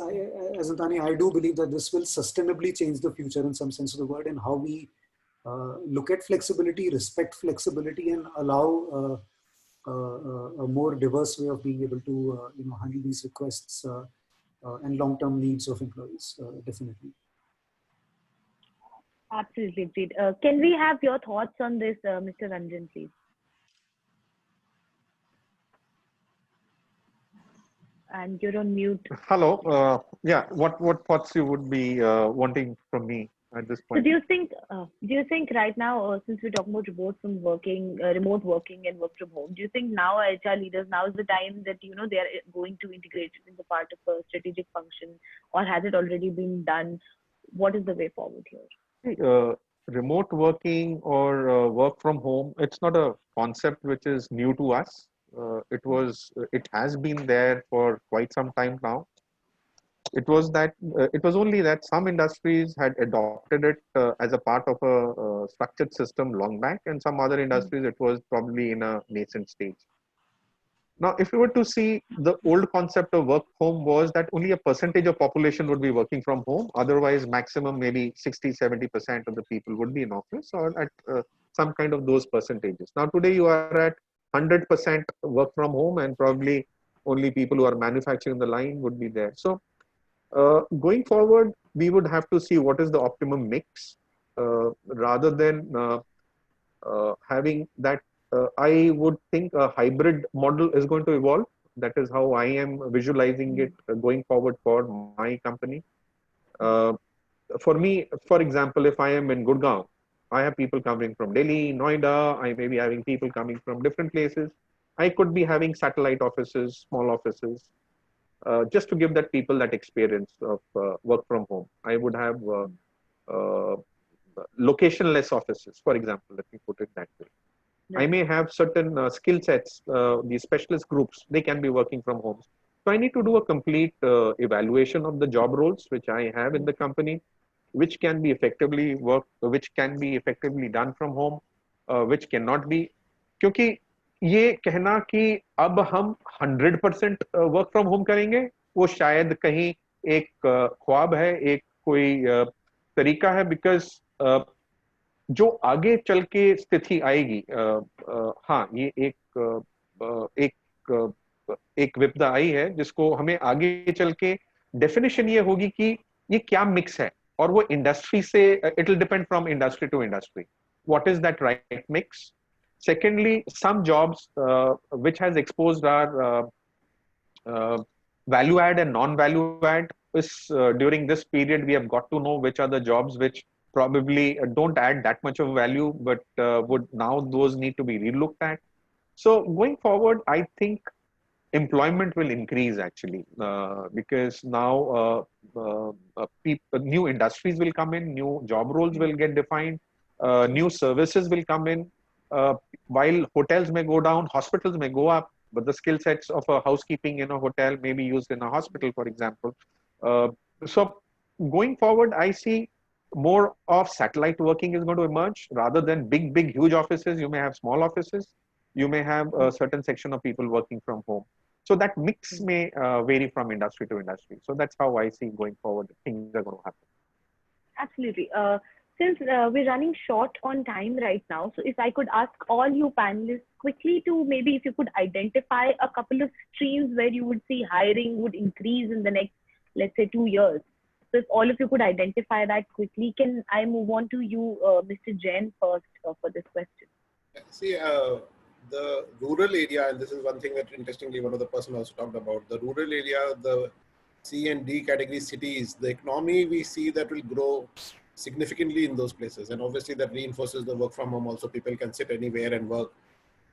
as Antani, I do believe that this will sustainably change the future in some sense of the word, and how we look at flexibility, respect flexibility, and allow a more diverse way of being able to handle these requests and long-term needs of employees. Definitely. Absolutely, great. Can we have your thoughts on this, Mr. Ranjan, please? and you're on mute. Hello. Yeah. What thoughts you would be wanting from me at this So point? do you think right now, since we're talking about remote working and work from home, do you think now HR leaders, now is the time that, you know, they are going to integrate it into part of a strategic function, or has it already been done? What is the way forward here? Remote working or work from home, it's not a concept which is new to us. It has been there for quite some time now. It was only that some industries had adopted it as a part of a structured system long back, and some other industries it was probably in a nascent stage. Now, if you were to see, the old concept of work home was that only a percentage of population would be working from home. Otherwise, maximum maybe 60-70% of the people would be in office or at some kind of those percentages. Now, today you are at 100% work from home, and probably only people who are manufacturing the line would be there. So, going forward, we would have to see what is the optimum mix rather than having that. I would think a hybrid model is going to evolve. That is how I am visualizing it going forward for my company. For me, for example, if I am in Gurgaon, I have people coming from Delhi, Noida, I may be having people coming from different places. I could be having satellite offices, small offices, just to give that people that experience of work from home. I would have uh, location-less offices, for example, let me put it that way. I may have certain skill sets, these specialist groups, they can be working from home. So I need to do a complete evaluation of the job roles which I have in the company, which can be effectively done from home, which cannot be. क्योंकि ये कहना कि अब हम 100% work from home करेंगे, वो शायद कहीं एक ख्वाब है, एक कोई तरीका है, बिकॉज जो आगे चल के स्थिति आएगी, हाँ, ये एक विपदा आई है जिसको हमें आगे चल के डेफिनेशन ये होगी कि ये क्या मिक्स है, और वो इंडस्ट्री से, it will depend from industry to industry, what is that right mix. Secondly, some jobs which has exposed our value add and non-value add is during this period we have got to know which are the jobs which probably don't add that much of value, but would now those need to be relooked at. So going forward, I think employment will increase actually, because now new industries will come in, new job roles will get defined, new services will come in. While hotels may go down, hospitals may go up, but the skill sets of a housekeeping in a hotel may be used in a hospital, for example. So going forward, I see more of satellite working is going to emerge rather than big, huge offices. You may have small offices. You may have a certain section of people working from home. So that mix may vary from industry to industry. So that's how I see going forward things are going to happen. Absolutely. Since we're running short on time right now, so if I could ask all you panelists quickly to maybe if you could identify a couple of streams where you would see hiring would increase in the next, let's say, 2 years. So if all of you could identify that quickly, can I move on to you, Mr. Jain, first for this question? See, the rural area, and this is one thing that interestingly one of the person also talked about, the rural area, the C and D category cities, the economy we see that will grow significantly in those places, and obviously that reinforces the work from home. Also, people can sit anywhere and work.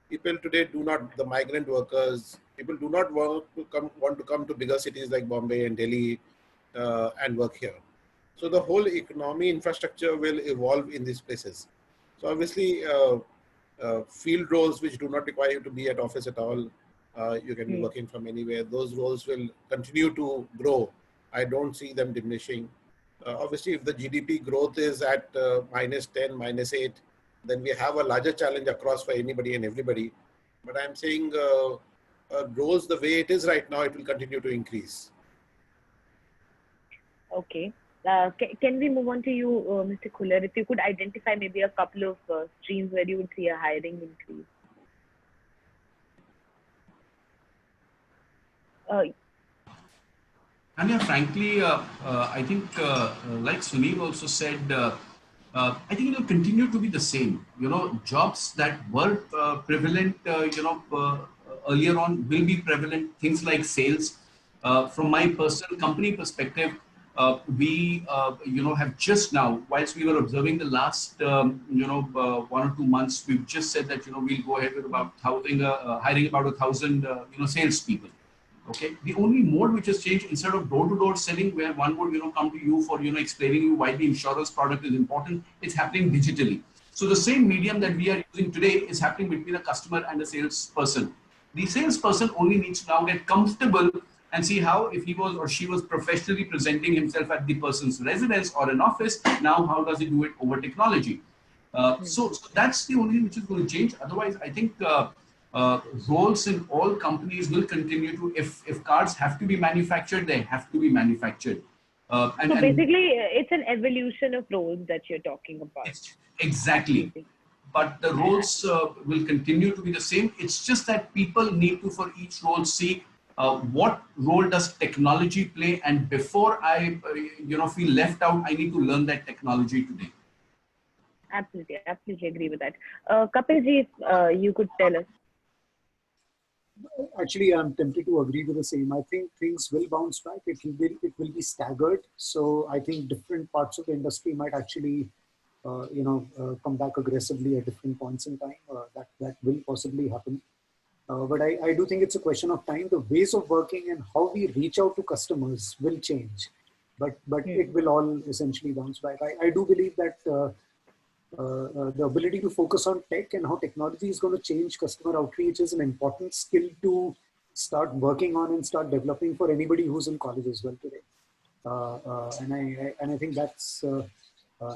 People today do not, the migrant workers, people do not want to come to bigger cities like Bombay and Delhi and work here. So the whole economy infrastructure will evolve in these places. So obviously field roles which do not require you to be at office at all, you can be working from anywhere. Those roles will continue to grow. I don't see them diminishing. Obviously, if the GDP growth is at -10, -8, then we have a larger challenge across for anybody and everybody. But I'm saying grows the way it is right now, it will continue to increase. Okay. Can we move on to you, Mr. Khullar? If you could identify maybe a couple of streams where you would see a hiring increase. Anya, frankly, I think, like Sunil also said, I think it will continue to be the same. You know, jobs that were prevalent, earlier on will be prevalent. Things like sales, From my personal company perspective, we have just now, whilst we were observing the last 1 or 2 months, we've just said that we'll go ahead with about hiring about 1,000 salespeople. Okay, the only mode which has changed, instead of door-to-door selling, where one would come to you for explaining you why the insurance product is important, it's happening digitally. So the same medium that we are using today is happening between a customer and a salesperson. The salesperson only needs to now get comfortable and see how, if he was or she was professionally presenting himself at the person's residence or an office, now how does he do it over technology? So that's the only thing which is going to change. Otherwise, I think roles in all companies will continue to, if cards have to be manufactured, they have to be manufactured. So basically, it's an evolution of roles that you're talking about. Exactly. But the roles will continue to be the same. It's just that people need to, for each role, see what role does technology play, and before I feel left out, I need to learn that technology today. Absolutely, absolutely agree with that. Kapil ji, you could tell us. Actually, I'm tempted to agree with the same. I think things will bounce back. It will be staggered. So I think different parts of the industry might actually, come back aggressively at different points in time. That will possibly happen. But I do think it's a question of time. The ways of working and how we reach out to customers will change. But it will all essentially bounce back. I do believe that the ability to focus on tech and how technology is going to change customer outreach is an important skill to start working on and start developing for anybody who's in college as well today. And I think that's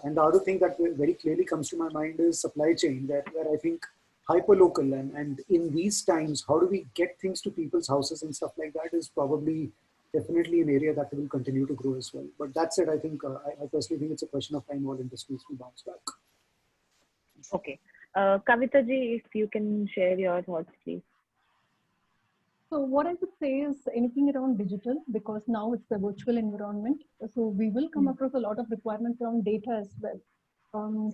and the other thing that very clearly comes to my mind is supply chain, where I think hyperlocal and in these times, how do we get things to people's houses and stuff like that is probably definitely an area that will continue to grow as well. But that said, I think I personally think it's a question of time all industries will bounce back. Okay. Kavita ji, if you can share your thoughts, please. So what I would say is anything around digital, because now it's a virtual environment. So we will come across a lot of requirements around data as well.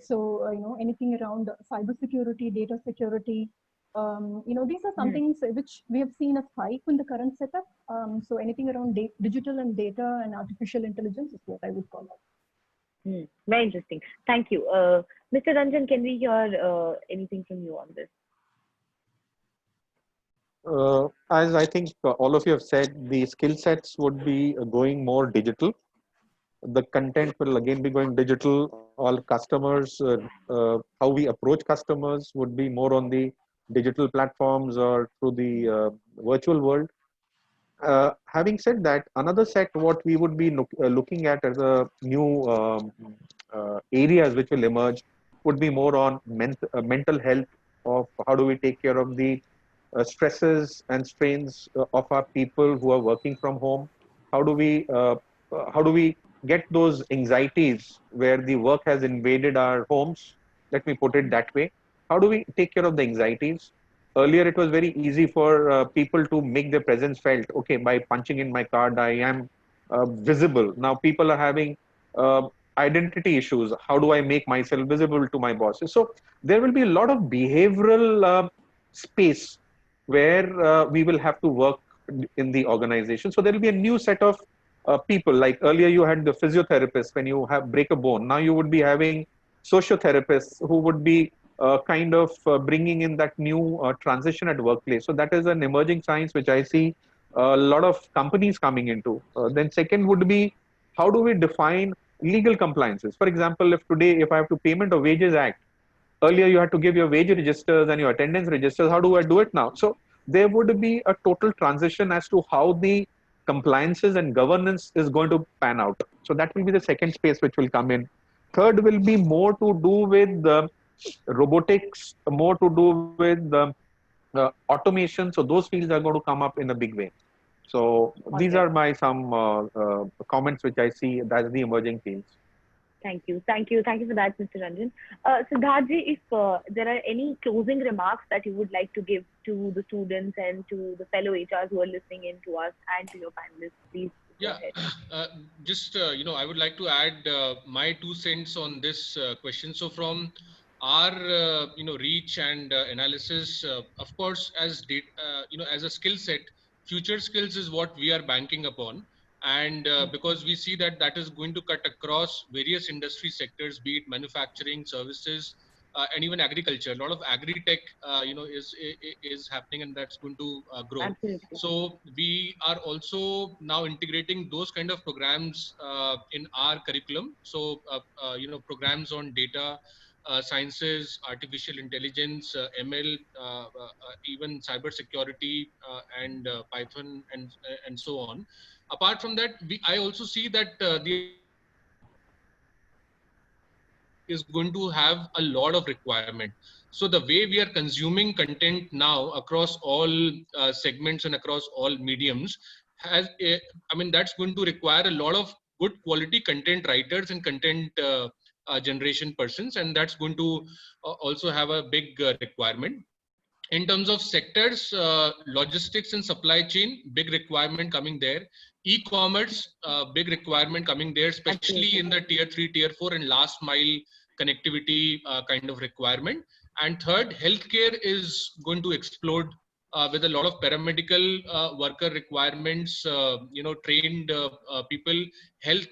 So, anything around cybersecurity, data security, these are some things which we have seen a spike in the current setup. So anything around digital and data and artificial intelligence is what I would call it. Very interesting. Thank you. Mr. Ranjan, can we hear anything from you on this? As I think all of you have said, the skill sets would be going more digital. The content will again be going digital. All customers, how we approach customers would be more on the digital platforms or through the virtual world. Having said that, another set what we would be looking at as a new areas which will emerge would be more on mental health, of how do we take care of the stresses and strains of our people who are working from home. How do we get those anxieties where the work has invaded our homes? Let me put it that way. How do we take care of the anxieties? Earlier, it was very easy for people to make their presence felt. Okay, by punching in my card, I am visible. Now people are having identity issues. How do I make myself visible to my bosses? So there will be a lot of behavioral space where we will have to work in the organization. So there will be a new set of people. Like earlier you had the physiotherapist when you break a bone. Now you would be having sociotherapists who would be kind of bringing in that new transition at workplace. So that is an emerging science which I see a lot of companies coming into. Then second would be, how do we define legal compliances? For example, if I have to Payment of Wages Act, earlier you had to give your wage registers and your attendance registers. How do I do it now? So there would be a total transition as to how the compliances and governance is going to pan out. So that will be the second space which will come in. Third will be more to do with robotics, more to do with automation. So those fields are going to come up in a big way. So these are my some comments which I see as the emerging fields. Thank you for that, Mr. Ranjan. Siddharth, if there are any closing remarks that you would like to give to the students and to the fellow HRs who are listening in to us and to your panelists, please. Yeah, I would like to add my 2 cents on this question. So from our reach and analysis, of course, as as a skill set, future skills is what we are banking upon. And because we see that that is going to cut across various industry sectors, be it manufacturing, services, and even agriculture. A lot of agri-tech, is happening, and that's going to grow. Absolutely. So we are also now integrating those kind of programs in our curriculum. So, programs on data sciences, artificial intelligence, ML, even cyber security, and Python, and so on. Apart from that, I also see that the is going to have a lot of requirement. So the way we are consuming content now across all segments and across all mediums that's going to require a lot of good quality content writers and content generation persons, and that's going to also have a big requirement. In terms of sectors, logistics and supply chain, big requirement coming there. E-commerce, big requirement coming there, especially in the tier 3, tier 4 and last mile connectivity kind of requirement. And third, healthcare is going to explode with a lot of paramedical worker requirements, trained people, health,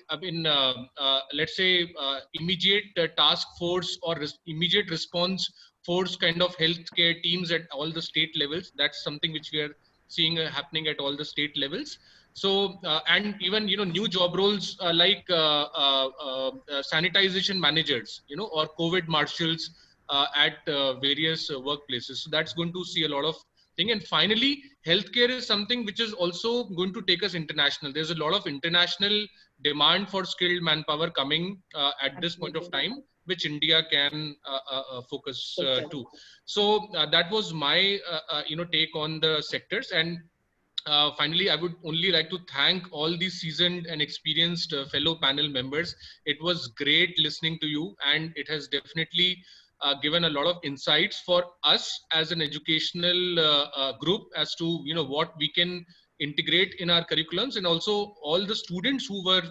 let's say immediate task force or immediate response force kind of healthcare teams at all the state levels. That's something which we are seeing happening at all the state levels. So, and even, new job roles like sanitization managers, or COVID marshals at various workplaces. So that's going to see a lot of thing. And finally, healthcare is something which is also going to take us international. There's a lot of international demand for skilled manpower coming at this point of time, which India can focus to. So that was my take on the sectors. And finally, I would only like to thank all the seasoned and experienced fellow panel members. It was great listening to you, and it has definitely given a lot of insights for us as an educational group as to what we can integrate in our curriculums, and also all the students who were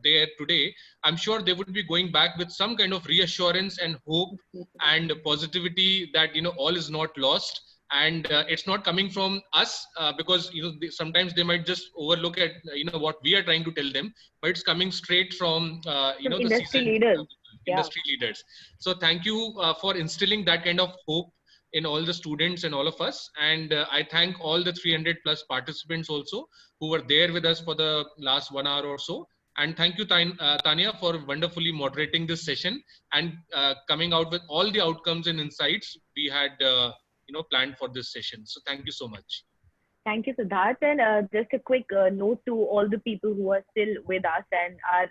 there today. I'm sure they would be going back with some kind of reassurance and hope and positivity that all is not lost. And it's not coming from us because sometimes they might just overlook at what we are trying to tell them, but it's coming straight from the industry leaders. Industry leaders. So thank you for instilling that kind of hope in all the students and all of us. And I thank all the 300 plus participants also who were there with us for the last 1 hour or so. And thank you, Tanya, for wonderfully moderating this session and coming out with all the outcomes and insights we had planned for this session. So thank you so much. Thank you, Siddharth. And just a quick note to all the people who are still with us and are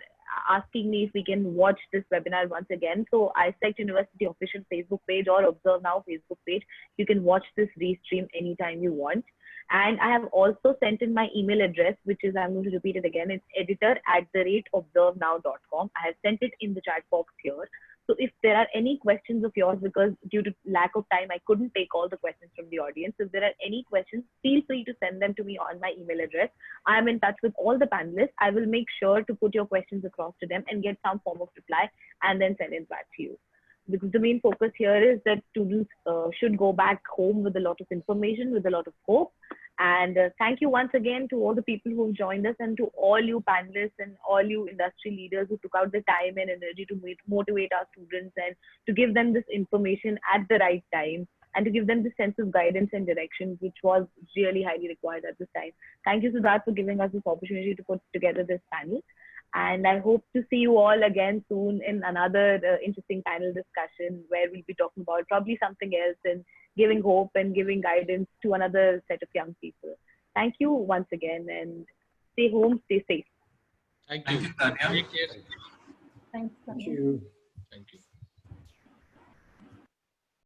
asking me if we can watch this webinar once again. So ISECT University official Facebook page or Observe Now Facebook page, you can watch this restream anytime you want. And I have also sent in my email address, which is, I'm going to repeat it again, it's editor@observenow.com. I have sent it in the chat box here. So if there are any questions of yours, because due to lack of time, I couldn't take all the questions from the audience. If there are any questions, feel free to send them to me on my email address. I am in touch with all the panelists. I will make sure to put your questions across to them and get some form of reply and then send it back to you. Because the main focus here is that students should go back home with a lot of information, with a lot of hope. And thank you once again to all the people who have joined us, and to all you panelists and all you industry leaders who took out the time and energy to motivate our students and to give them this information at the right time and to give them the sense of guidance and direction, which was really highly required at this time. Thank you, Siddharth, for giving us this opportunity to put together this panel. And I hope to see you all again soon in another interesting panel discussion where we'll be talking about probably something else and giving hope and giving guidance to another set of young people. Thank you once again, and stay home, stay safe. Thank you. Thank you, Tanya. Take care. Thanks, Tanya. Thank you. Thank you.